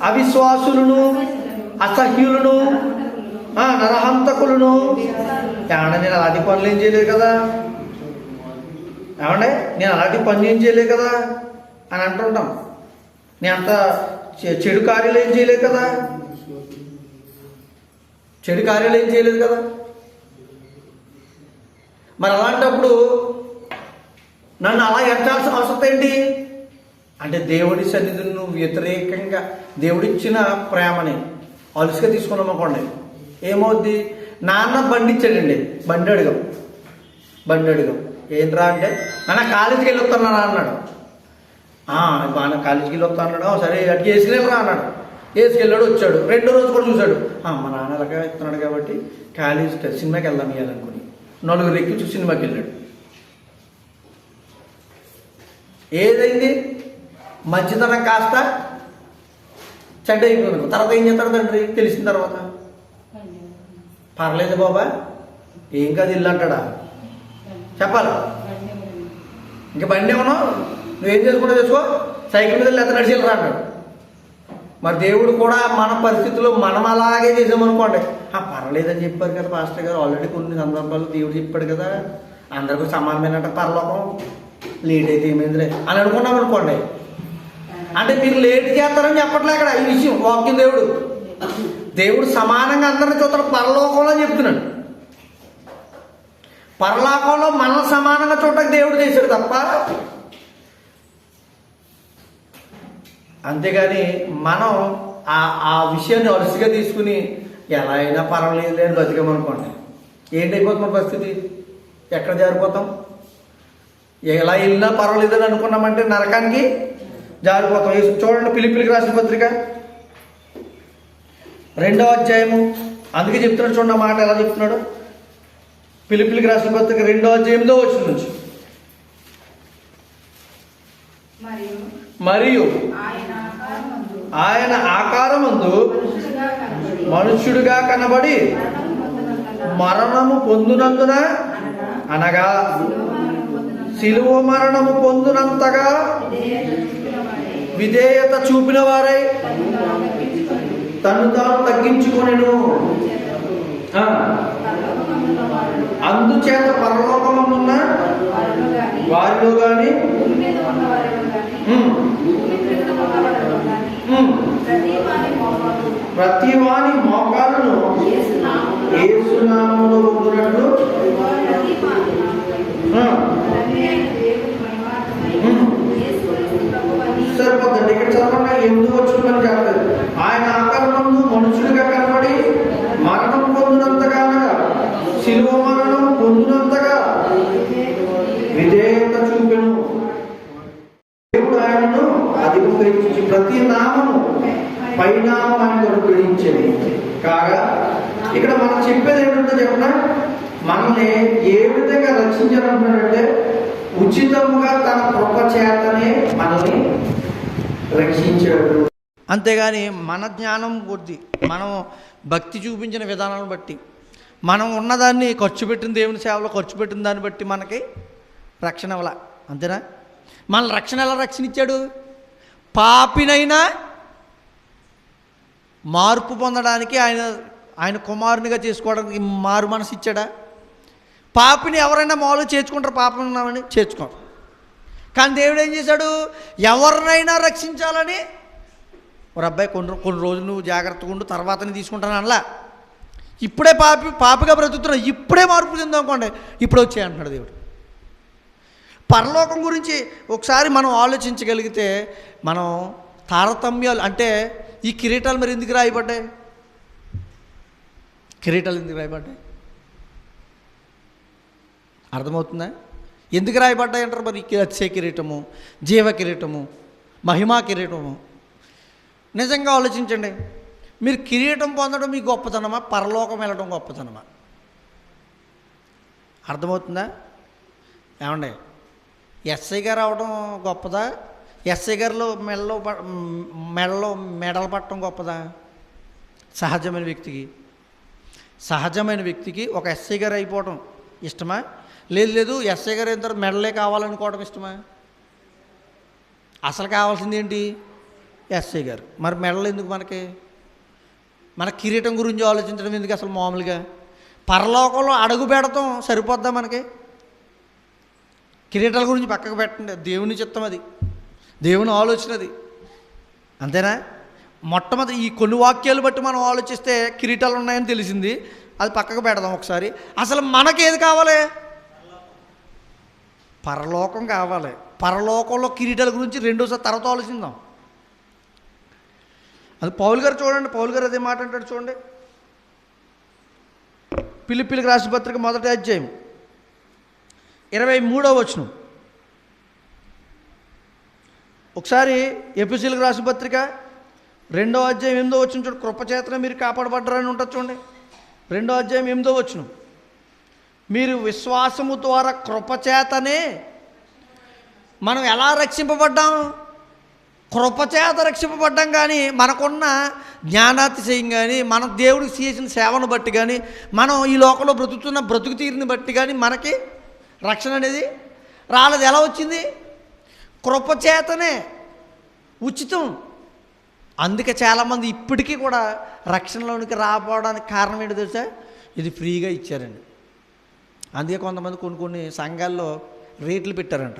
Speaker 1: అవిశ్వాసులను అసహ్యులను నరహంతకులను. ఏమంటే నేను అలాంటి పనులు ఏం చేయలేదు కదా, ఏమంటే నేను అలాంటి పనులు ఏం చేయలేదు కదా అని అంటుంటాం. నేను అంత చెడు కార్యాలు ఏం చేయలేదు కదా, చెడు కార్యాలు ఏం చేయలేదు కదా. మరి అలాంటప్పుడు నన్ను అలా ఎంచాల్సిన అవసరం ఏంటి? అంటే దేవుడి సన్నిధిని నువ్వు వ్యతిరేకంగా దేవుడిచ్చిన ప్రేమని అలుసుగా తీసుకున్నాం అనుకోండి, ఏమవుద్ది? నాన్న బండి ఇచ్చాడండి, బండి అడిగాం ఏంట్రా అంటే, నాన్న కాలేజీకి వెళ్ళి వస్తాను అన్నాడు. బాగా కాలేజీకి వెళ్ళి వస్తా అన్నాడు. సరే అటు వేసుకెళ్ళరా అన్నాడు. వేసుకెళ్ళాడు, వచ్చాడు. 2వ రోజు కూడా చూశాడు, మా నాన్న అలాగా ఇస్తున్నాడు కాబట్టి కాలేజీ సినిమాకి వెళ్దాం ఇవ్వాలనుకుని 4 ఎక్కించి సినిమాకి వెళ్ళాడు. ఏదైంది? మంచితనం కాస్త చెడ్డ అయిపోయింది. తర్వాత ఏం చేస్తాడు తండ్రి? తెలిసిన తర్వాత పర్లేదు బాబా, ఏం కాదు ఇల్లు అంటాడా? చెప్పాలి. ఇంకా బండి ఏమన్నా నువ్వేం చేసుకుంటా చేసుకో, సైకిల్ మీద లేకపోతే నడిచి వెళ్ళరా అంటాడు. మరి దేవుడు కూడా మన పరిస్థితుల్లో మనం అలాగే చేసామనుకోండి, పర్వాలేదని చెప్పారు కదా పాస్టర్ గారు, ఆల్రెడీ కొన్ని సందర్భాల్లో దేవుడు చెప్పాడు కదా, అందరికీ సమానమైనట్టు పరలోకం, లేట్ అయితే ఏమైందిలే అని అనుకున్నాం అనుకోండి. అంటే మీరు లేట్ చేస్తారని చెప్పట్లే అక్కడ ఈ విషయం. వాక్యం దేవుడు సమానంగా అందరిని చూస్తాడు పరలోకంలో చెప్తున్నాడు. పరలోకంలో మన సమానంగా చూడటానికి దేవుడు చేశాడు తప్ప, అంతేగాని మనం ఆ విషయాన్ని అరుసుగా తీసుకుని ఎలా అయినా పర్వాలేదు లేని బతికామనుకోండి, ఏంటైపోతుంది పరిస్థితి? ఎక్కడ జారిపోతాం? ఎలా వెళ్ళినా పర్వాలేదని అనుకున్నామంటే నరకానికి జారిపోతాం. చూడండి ఫిలిప్పీయులకు రాసిన పత్రిక 2వ అధ్యాయము, అందుకే చెప్తున్నాడు చూడండి ఆ మాట ఎలా చెప్తున్నాడు. ఫిలిప్పీయులకు రాసిన పత్రిక 2వ అధ్యాయం 8వ వచనం నుంచి, మరియు ఆయన ఆకారమందు మనుష్యుడిగా కనబడి మరణము పొందునందున, అనగా శిలువ మరణము పొందునంతగా విధేయత చూపిన వారై తను తాను తగ్గించుకొనెను. అందుచేత పరలోకమందున్న వారిలో గాని ప్రతి వాని మోకాలను యేసు నామములో వంగునట్లు సరిపోతుంది. ఇక్కడ చదవగా 8వ వచనం చెప్పలేదు. ఆయన ఆకారమందు మనుషుడిగా కనబడి మరణం పొందినంతగా, అనగా శిలువ మరణం పొందినంతగా విధేయత చూపెను. దేవుడు ఆయనను అధికంగా హెచ్చించి ప్రతి నామము పైనామం ఆయన అనుగ్రహించేది కాగా, ఇక్కడ మనం చెప్పేది ఏంటంటే చెప్పిన మనల్ని ఏ విధంగా రక్షించాలంటున్నాడంటే ఉచితముగా తన కృప చేతనే మనల్ని రక్షించాడు. అంతేగాని మన జ్ఞానం కొద్ది, మనం భక్తి చూపించిన విధానాలను బట్టి, మనం ఉన్నదాన్ని ఖర్చు పెట్టిన దేవుని సేవలో ఖర్చు పెట్టిన దాన్ని బట్టి మనకి రక్షణ అవ్వాల. అంతేనా? మన రక్షణ ఎలా రక్షణ ఇచ్చాడు? పాపినైనా మార్పు పొందడానికి ఆయన కుమారునిగా చేసుకోవడానికి మారు మనసు ఇచ్చాడా? పాపిని ఎవరైనా మామూలుగా చేర్చుకుంటారు, పాపం ఉన్నామని చేర్చుకోరు. కానీ దేవుడు ఏం చేశాడు? ఎవరినైనా రక్షించాలని, ఒక అబ్బాయి కొన్ని రోజులు నువ్వు జాగ్రత్తగా ఉండు, తర్వాత నేను తీసుకుంటాను అనలా. ఇప్పుడే పాపిగా బ్రతుకుతున్నావు, ఇప్పుడే మార్పు చెందామనుకోండి, ఇప్పుడు వచ్చాయంటున్నాడు దేవుడు. పరలోకం గురించి ఒకసారి మనం ఆలోచించగలిగితే మనం తారతమ్యాలు, అంటే ఈ కిరీటాలు మరి ఎందుకు రాయబడ్డాయి? కిరీటాలు ఎందుకు రాయబడ్డాయి అర్థమవుతుందా? ఎందుకు రాయబడ్డాయి అంటారు? మరి అతిశయ కిరీటము, జీవ కిరీటము, మహిమా కిరీటము. నిజంగా ఆలోచించండి, మీరు కిరీటం పొందడం మీ గొప్పతనమా, పరలోకం వెళ్ళడం గొప్పతనమా? అర్థమవుతుందా? ఏమండి, ఎస్ఐ గారు అవడం గొప్పదా, ఎస్ఐ గారిలో మెడలు పట్టడం గొప్పదా? సహజమైన వ్యక్తికి ఒక ఎస్ఐ గారు అయిపోవడం ఇష్టమా? లేదు ఎస్ఐ గారు అయిన తర్వాత మెడలే కావాలనుకోవడం ఇష్టమా? అసలు కావాల్సింది ఏంటి? ఎస్ఐ గారు. మరి మెడలు ఎందుకు మనకి? మన కిరీటం గురించి ఆలోచించడం ఎందుకు అసలు? మామూలుగా పరలోకంలో అడుగు పెడతాం సరిపోద్దా మనకి? కిరీటాల గురించి పక్కకు పెట్టండి, దేవుని చిత్తం అది, దేవుని ఆలోచన అది, అంతేనా? మొట్టమొదటి ఈ కొన్ని వాక్యాలు బట్టి మనం ఆలోచిస్తే కిరీటాలు ఉన్నాయని తెలిసింది, అది పక్కకు పెడదాం ఒకసారి. అసలు మనకేది కావాలి? పరలోకం కావాలి. పరలోకంలో కిరీటాల గురించి రెండోసారి తర్వాత ఆలోచిద్దాం. అది పౌలు గారు చూడండి, పౌలు గారు అదే మాట అంటాడు చూడండి. ఫిలిప్పీయులకు రాసిన పత్రిక 1వ అధ్యాయం 23వ వచనం. ఒకసారి ఎఫెసీయులకు రాసిన పత్రిక 2వ అధ్యాయం 8వ వచనం చూడండి. కృపచేతనే మీరు కాపాడబడ్డారని ఉంటుంది చూడండి. 2వ అధ్యాయం 8వ వచనం. మీరు విశ్వాసము ద్వారా కృపచేతనే, మనం ఎలా రక్షింపబడ్డాం? కృపచేత రక్షింపబడ్డాం. కానీ మనకున్న జ్ఞానాతిశయం కానీ, మన దేవుడికి చేసిన సేవను బట్టి కానీ, మనం ఈ లోకంలో బ్రతుకుతున్న బ్రతుకు తీరుని బట్టి కానీ మనకి రక్షణ అనేది రాలేదు. ఎలా వచ్చింది? కృపచేతనే, ఉచితం. అందుకే చాలామంది ఇప్పటికీ కూడా రక్షణలోనికి రాకపోవడానికి కారణం ఏంటో తెలుసా? ఇది ఫ్రీగా ఇచ్చారండి. అందుకే కొంతమంది కొన్ని సంఘాల్లో రేట్లు పెట్టారంట.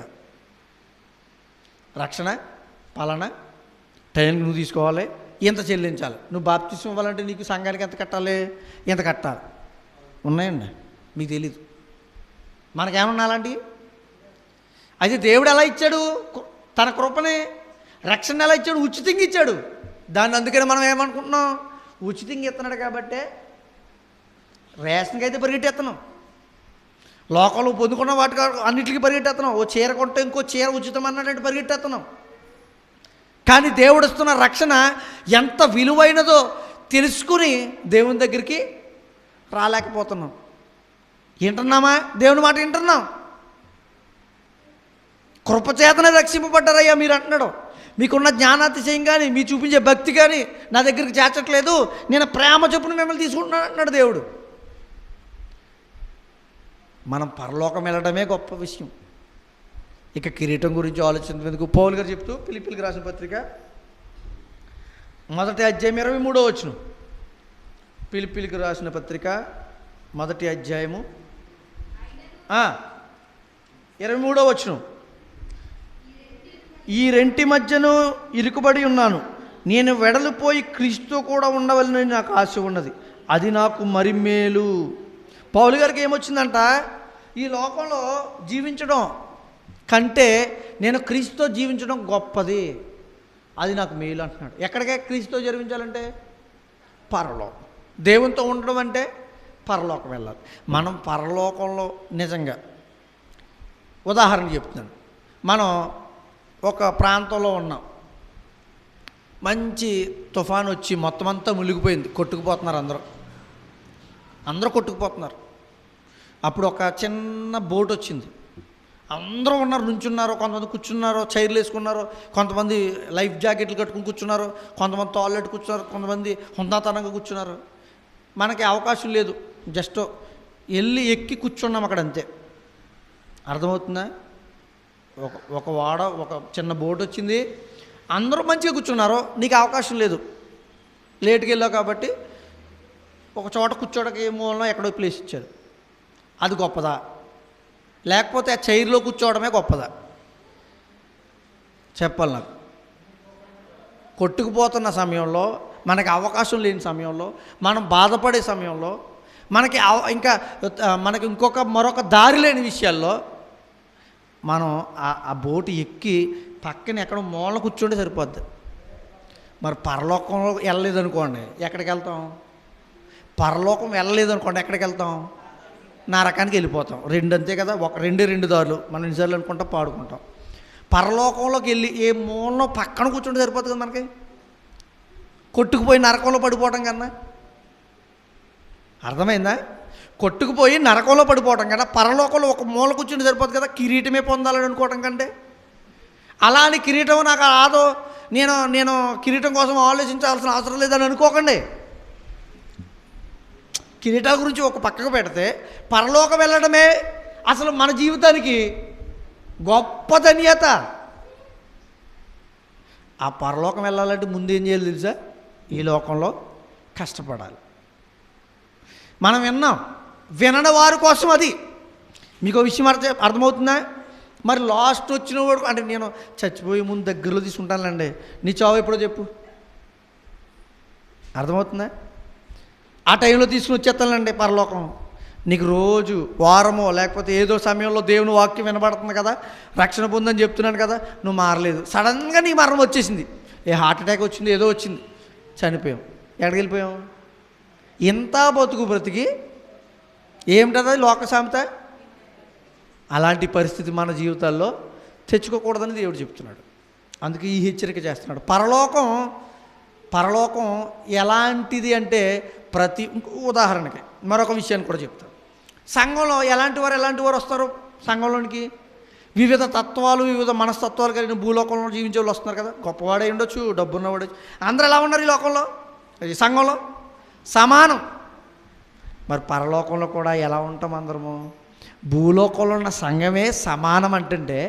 Speaker 1: రక్షణ పలానా టైంకి నువ్వు తీసుకోవాలి, ఇంత చెల్లించాలి. నువ్వు బాప్తిసం ఇవ్వాలంటే నీకు సంఘానికి ఎంత కట్టాలి, ఇంత కట్టాలి. ఉన్నాయండి, మీకు తెలీదు. మనకేమన్నా అలాంటివి? అయితే దేవుడు ఎలా ఇచ్చాడు తన కృపని, రక్షణ ఎలా ఇచ్చాడు? ఉచితంగా ఇచ్చాడు. దాన్ని అందుకని మనం ఏమనుకుంటున్నాం, ఉచితంగా ఇస్తున్నాడు కాబట్టే రేషన్కి అయితే పరిగెట్టేస్తున్నాం, లోకంలో పొందుకున్న వాటికి అన్నింటికి పరిగెట్టేస్తున్నాం. ఓ చీర కొంటే ఇంకో చీర ఉచితం అన్నట్టు పరిగెట్టేస్తున్నాం. కానీ దేవుడు ఇస్తున్న రక్షణ ఎంత విలువైనదో తెలుసుకుని దేవుని దగ్గరికి రాలేకపోతున్నాం. వింటున్నామా? దేవుని మాట వింటున్నాం. కృపచేతనే రక్షింపబడ్డారయ్యా మీరు అంటున్నాడు. మీకున్న జ్ఞానాతిశయం కానీ, మీ చూపించే భక్తి కానీ నా దగ్గరికి చేర్చట్లేదు, నేను ప్రేమ చొప్పున మిమ్మల్ని తీసుకుంటున్నాను అంటున్నాడు దేవుడు. మనం పరలోకం వెళ్ళడమే గొప్ప విషయం. ఇక కిరీటం గురించి ఆలోచించేందుకు పౌలు గారు చెప్తూ ఫిలిప్పీయులకు రాసిన పత్రిక 1వ అధ్యాయం 23వ వచనం. ఫిలిప్పీయులకు రాసిన పత్రిక 1వ అధ్యాయము 23వ వచనం. ఈ రెంటి మధ్యను ఇరుకుబడి ఉన్నాను, నేను వెడలిపోయి క్రీస్తు కూడా ఉండవలనని నాకు ఆశ ఉన్నది, అది నాకు మరి మేలు. పౌలు గారికి ఏమొచ్చిందంట, ఈ లోకంలో జీవించడం కంటే నేను క్రీస్తుతో జీవించడం గొప్పది, అది నాకు మేలు అంటున్నాడు. ఎక్కడికే క్రీస్తుతో జీవించాలంటే పరలోకం. దేవునితో ఉండడం అంటే పరలోకం వెళ్ళాలి. మనం పరలోకంలో నిజంగా ఉదాహరణ చెప్తున్నాను. మనం ఒక ప్రాంతంలో ఉన్నాం, మంచి తుఫాను వచ్చి మొత్తం అంతా మునిగిపోయింది, కొట్టుకుపోతున్నారు అందరూ కొట్టుకుపోతున్నారు. అప్పుడు ఒక చిన్న బోట్ వచ్చింది, అందరూ ఉన్నారు, నుంచున్నారు, కొంతమంది కూర్చున్నారు, చైర్లు వేసుకున్నారు, కొంతమంది లైఫ్ జాకెట్లు కట్టుకుని కూర్చున్నారు, కొంతమంది టాయిలెట్ కూర్చున్నారు, కొంతమంది హుందాతనంగా కూర్చున్నారు. మనకి అవకాశం లేదు, జస్ట్ వెళ్ళి ఎక్కి కూర్చున్నాం అక్కడ, అంతే. అర్థమవుతుందా? ఒక వాడ, ఒక చిన్న బోట్ వచ్చింది, అందరూ మంచిగా కూర్చున్నారు, నీకు అవకాశం లేదు, లేట్కి వెళ్ళావు కాబట్టి ఒక చోట కూర్చోడానికి మూలన ఎక్కడో ప్లేస్ ఇచ్చారు. అది గొప్పదా? లేకపోతే ఆ చైర్లో కూర్చోవడమే గొప్పదా? చెప్పాలి నాకు. కొట్టుకుపోతున్న సమయంలో, మనకి అవకాశం లేని సమయంలో, మనం బాధపడే సమయంలో, మనకి మరొక దారి లేని విషయాల్లో మనం ఆ బోటు ఎక్కి పక్కన ఎక్కడ మూల కూర్చుంటే సరిపోద్ది. మరి పరలోకంలో వెళ్ళలేదనుకోండి, ఎక్కడికి వెళ్తాం? పరలోకం వెళ్ళలేదనుకోండి, ఎక్కడికి వెళ్తాం? నరకానికి వెళ్ళిపోతాం. రెండు అంతే కదా, రెండు దారులు. మనం ఎన్నిసార్లు అనుకుంటాం, పాడుకుంటాం. పరలోకంలోకి వెళ్ళి ఏ మూలలో పక్కన కూర్చుంటే సరిపోతుంది కదా మనకి, కొట్టుకుపోయి నరకంలో పడిపోవటం కన్నా. అర్థమైందా? కొట్టుకుపోయి నరకంలో పడిపోవటం కన్నా పరలోకంలో ఒక మూల కూర్చుంటే సరిపోతుంది కదా, కిరీటమే పొందాలని అనుకోవటం కంటే. అలా అని కిరీటం నాకు రాదో, నేను కిరీటం కోసం ఆలోచించాల్సిన అవసరం లేదని అనుకోకండి. కిరీటాల గురించి ఒక పక్కకు పెడితే పరలోకం వెళ్ళడమే అసలు మన జీవితానికి గొప్ప ధన్యత. ఆ పరలోకం వెళ్ళాలంటే ముందు ఏం చేయాలి తెలుసా? ఈ లోకంలో కష్టపడాలి. మనం వినని వారి కోసం అది. మీకు విషయం అర్థమవుతుందా? మరి లాస్ట్ వచ్చిన వాడు అంటే, నేను చచ్చిపోయే ముందు దగ్గరలో తీసుకుంటానులేండి, నీ చావు ఎప్పుడో చెప్పు. అర్థమవుతుందా? ఆ టైంలో తీసుకుని వచ్చేస్తానులేండి పరలోకం. నీకు రోజు వారమో లేకపోతే ఏదో సమయంలో దేవుని వాక్యం వినబడుతుంది కదా, రక్షణ పొందని చెప్తున్నాను కదా, నువ్వు మారలేదు, సడన్గా నీ మరణం వచ్చేసింది, హార్ట్ అటాక్ వచ్చింది, ఏదో వచ్చింది, చనిపోయాం. ఎక్కడికి వెళ్ళిపోయాం? ఇంత బ్రతికి ఏమిటది లోక సామెత? అలాంటి పరిస్థితి మన జీవితాల్లో తెచ్చుకోకూడదని దేవుడు చెప్తున్నాడు. అందుకే ఈ హెచ్చరిక చేస్తున్నాడు. పరలోకం ఎలాంటిది అంటే, ఉదాహరణకి మరొక విషయాన్ని కూడా చెప్తాను. సంఘంలో ఎలాంటి వారు వస్తారు సంఘంలోనికి? వివిధ తత్వాలు, వివిధ మనస్తత్వాలు కలిగిన భూలోకంలో జీవించే వాళ్ళు వస్తున్నారు కదా. గొప్పవాడే ఉండొచ్చు, డబ్బున్నవాడే, అందరూ ఎలా ఉన్నారు ఈ లోకంలో, ఈ సంఘంలో సమానం. మరి పరలోకంలో కూడా ఎలా ఉంటాం అందరము? భూలోకంలో ఉన్న సంఘమే సమానం అంటే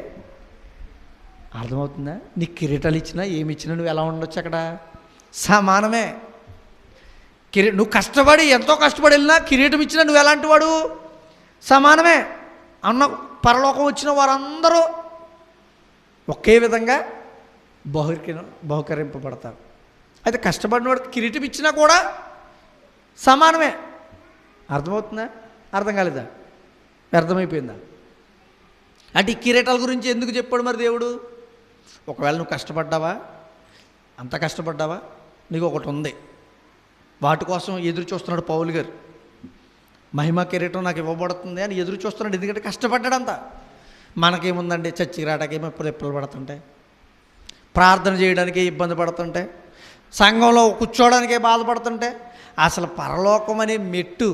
Speaker 1: అర్థమవుతుందా? నీకు కిరీటాలు ఇచ్చినా ఏమి ఇచ్చినా నువ్వు ఎలా ఉండొచ్చు అక్కడ? సమానమే. నువ్వు కష్టపడి ఎంతో కష్టపడి వెళ్ళినా కిరీటం ఇచ్చినా నువ్వు ఎలాంటి వాడు? సమానమే అన్న. పరలోకం వచ్చిన వారందరూ ఒకే విధంగా బహుకరింపబడతారు. అయితే కష్టపడిన వాడికి కిరీటం ఇచ్చినా కూడా సమానమే. అర్థమవుతుందా? అర్థం కాలేదా? అర్థమైపోయిందా? అంటే ఈ కిరీటాల గురించి ఎందుకు చెప్పాడు మరి దేవుడు? ఒకవేళ నువ్వు కష్టపడ్డావా, అంత కష్టపడ్డావా, నీకు ఒకటి ఉంది, వాటి కోసం ఎదురు చూస్తున్నాడు పౌలు గారు. మహిమ కిరీటం నాకు ఇవ్వబడుతుంది అని ఎదురు చూస్తున్నాడు, ఎందుకంటే కష్టపడ్డాడంతా. మనకేముందండి, చచ్చి రావడానికి ఎప్పుడు పడుతుంటే, ప్రార్థన చేయడానికి ఇబ్బంది పడుతుంటే, సంఘంలో కూర్చోవడానికే బాధపడుతుంటే, అసలు పరలోకం అనే మెట్టు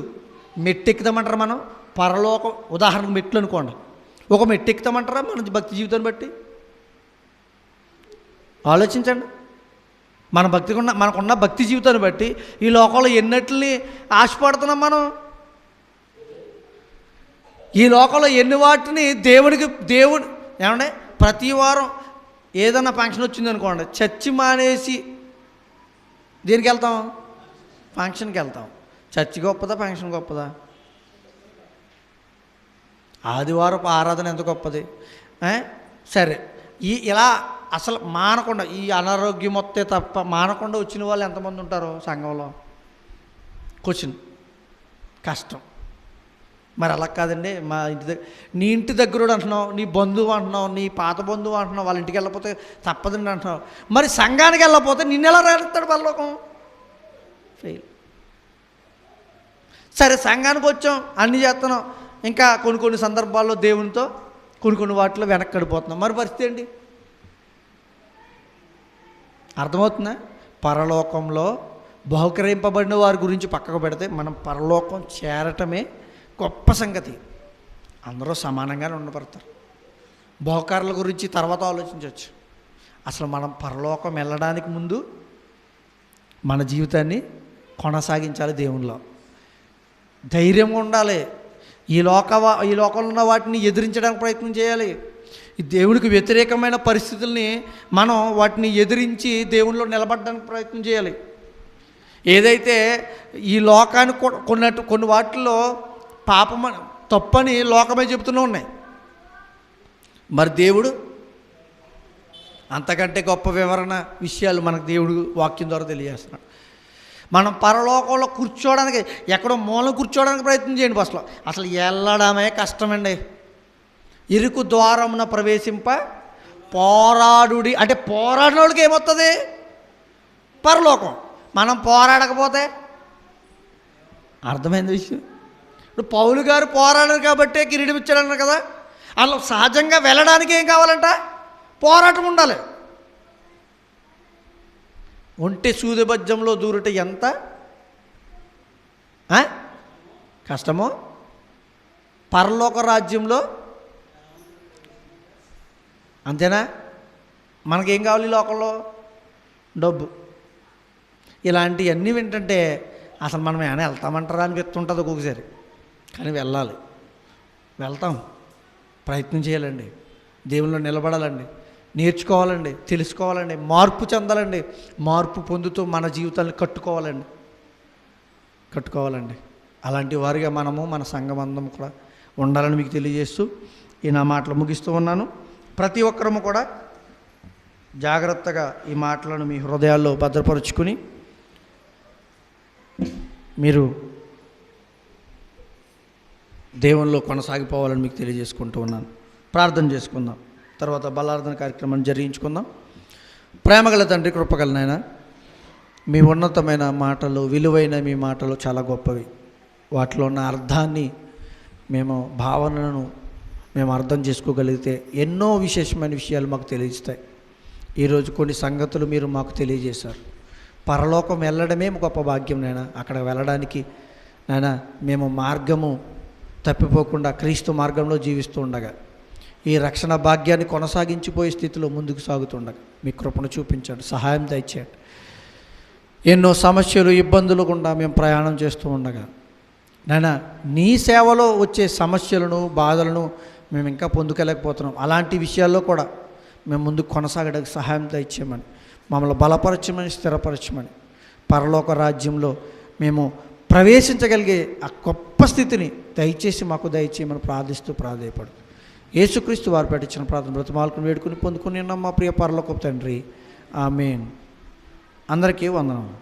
Speaker 1: ఎక్కుతామంటారా మనం? పరలోకం ఉదాహరణకు మెట్లు అనుకోండి, ఒక మెట్టు ఎక్కుతామంటారా మన భక్తి జీవితాన్ని బట్టి? ఆలోచించండి. మనకున్న భక్తి జీవితాన్ని బట్టి ఈ లోకంలో ఎన్నటిని ఆశపడుతున్నాం మనం? ఈ లోకంలో ఎన్ని వాటిని దేవుడు ఏమంటే ప్రతి వారం ఏదన్నా ఫంక్షన్ వచ్చింది అనుకోండి, చర్చి మానేసి దేనికి వెళ్తాం? ఫంక్షన్కి వెళ్తాం. చర్చి గొప్పదా, ఫంక్షన్ గొప్పదా? ఆదివారపు ఆరాధన ఎంత గొప్పది. సరే, ఇలా అసలు మానకుండా ఈ అనారోగ్యం వస్తే తప్ప మానకుండా వచ్చిన వాళ్ళు ఎంతమంది ఉంటారో సంఘంలో? క్వశ్చన్. కష్టం. మరి అలా కాదండి, మా ఇంటి దగ్గర, నీ ఇంటి దగ్గర అంటున్నావు, నీ బంధువు అంటున్నావు, నీ పాత బంధువు అంటున్నావు, వాళ్ళ ఇంటికి వెళ్ళకపోతే తప్పదండి అంటున్నావు. మరి సంఘానికి వెళ్ళకపోతే నిన్ను ఎలా రాస్తాడు పరలోకం? ఫెయిల్. సరే, సంఘానికి వచ్చాం, అన్నీ చేస్తున్నాం, ఇంకా కొన్ని సందర్భాల్లో దేవునితో కొన్ని వాటిలో వెనక్కి పడిపోతున్నాం. మరి పరిస్థితి ఏంటి? అర్థమవుతుందా? పరలోకంలో బహుకరింపబడిన వారి గురించి పక్కకు పెడితే మనం పరలోకం చేరటమే గొప్ప సంగతి. అందరూ సమానంగానే ఉండబడతారు. బహుకారుల గురించి తర్వాత ఆలోచించవచ్చు. అసలు మనం పరలోకం వెళ్ళడానికి ముందు మన జీవితాన్ని కొనసాగించాలి దేవునిలో. ధైర్యంగా ఉండాలి. ఈ లోకంలో ఉన్న వాటిని ఎదిరించడానికి ప్రయత్నం చేయాలి. ఈ దేవునికి వ్యతిరేకమైన పరిస్థితుల్ని మనం వాటిని ఎదిరించి దేవునిలో నిలబడడానికి ప్రయత్నం చేయాలి. ఏదైతే ఈ లోకానికి కొన్ని వాటిల్లో పాపం తప్పని లోకమే చెబుతూనే ఉన్నాయి. మరి దేవుడు అంతకంటే గొప్ప వివరణ విషయాలు మనకు దేవుడు వాక్యం ద్వారా తెలియజేస్తున్నాడు. మనం పరలోకంలో కూర్చోవడానికి, ఎక్కడో మూలం కూర్చోవడానికి ప్రయత్నం చేయండి. అసలు వెళ్ళడమే కష్టమండి. ఇరుకు ద్వారమున ప్రవేశింప పోరాడుడి అంటే పోరాడిన వాళ్ళకి ఏమవుతుంది? పరలోకం. మనం పోరాడకపోతే అర్థమైంది విషయం. ఇప్పుడు పౌలు గారు పోరాడారు కాబట్టే కిరీటం ఇచ్చాడన్నారు కదా. అలా సహజంగా వెళ్ళడానికి ఏం కావాలంట? పోరాటం ఉండాలి. ఒంటె సూదిబజ్జంలో దూరుట ఎంత కష్టమో, పరలోక రాజ్యంలో అంతేనా? మనకేం కావాలి ఈ లోకంలో? డబ్బు. ఇలాంటివన్నీ వింటుంటే అసలు మనం ఏమైనా వెళ్తామంటారా అనిపిస్తుంటుంది ఒక్కొక్కసారి. కానీ వెళ్ళాలి, వెళ్తాం, ప్రయత్నం చేయాలండి, దేవుల్లో నిలబడాలండి, నేర్చుకోవాలండి, తెలుసుకోవాలండి, మార్పు చెందాలండి, మార్పు పొందుతూ మన జీవితాన్ని కట్టుకోవాలండి. అలాంటి వారిగా మనము మన సంఘం అందం కూడా ఉండాలని మీకు తెలియజేస్తూ ఈ నా మాటలు ముగిస్తూ ఉన్నాను. ప్రతి ఒక్కరము కూడా జాగ్రత్తగా ఈ మాటలను మీ హృదయాల్లో భద్రపరుచుకుని మీరు దేవునిలో కొనసాగిపోవాలని మీకు తెలియజేసుకుంటూ ఉన్నాను. ప్రార్థన చేసుకుందాం, తర్వాత బలార్థన కార్యక్రమాన్ని జరిగించుకుందాం. ప్రేమగల తండ్రి, కృపగల నాయన, మీ ఉన్నతమైన మాటలు, విలువైన మీ మాటలు చాలా గొప్పవి. వాటిలో ఉన్న అర్థాన్ని భావనలను మేము అర్థం చేసుకోగలిగితే ఎన్నో విశేషమైన విషయాలు మాకు తెలియజేస్తాయి. ఈరోజు కొన్ని సంగతులు మీరు మాకు తెలియజేశారు. పరలోకం వెళ్ళడమే గొప్ప భాగ్యం నాయన. అక్కడ వెళ్ళడానికి నాయన మేము మార్గము తప్పిపోకుండా క్రీస్తు మార్గంలో జీవిస్తూ ఉండగా, ఈ రక్షణ భాగ్యాన్ని కొనసాగించిపోయే స్థితిలో ముందుకు సాగుతుండగా మీ కృపను చూపించండి, సహాయం దయచేయండి. ఎన్నో సమస్యలు, ఇబ్బందులు గుండా మేము ప్రయాణం చేస్తూ ఉండగా నాయన నీ సేవలో వచ్చే సమస్యలను, బాధలను మేము ఇంకా పొందుకోలేకపోతున్నాం. అలాంటి విషయాల్లో కూడా మేము ముందుకు కొనసాగడానికి సహాయం దయచేయమని, మమ్మల్ని బలపరచమని, స్థిరపరచమని, పరలోక రాజ్యంలో మేము ప్రవేశించగలిగే ఆ గొప్ప స్థితిని దయచేసి మాకు దయచేయమని ప్రార్థిపడు. యేసుక్రీస్తు వారు పెట్టించిన ప్రార్థన బ్రతిమాలకు వేడుకుని పొందుకుని ఉన్నాం మా ప్రియ పరలోకపు తండ్రి. ఆమేన్. అందరికీ వందనాలు.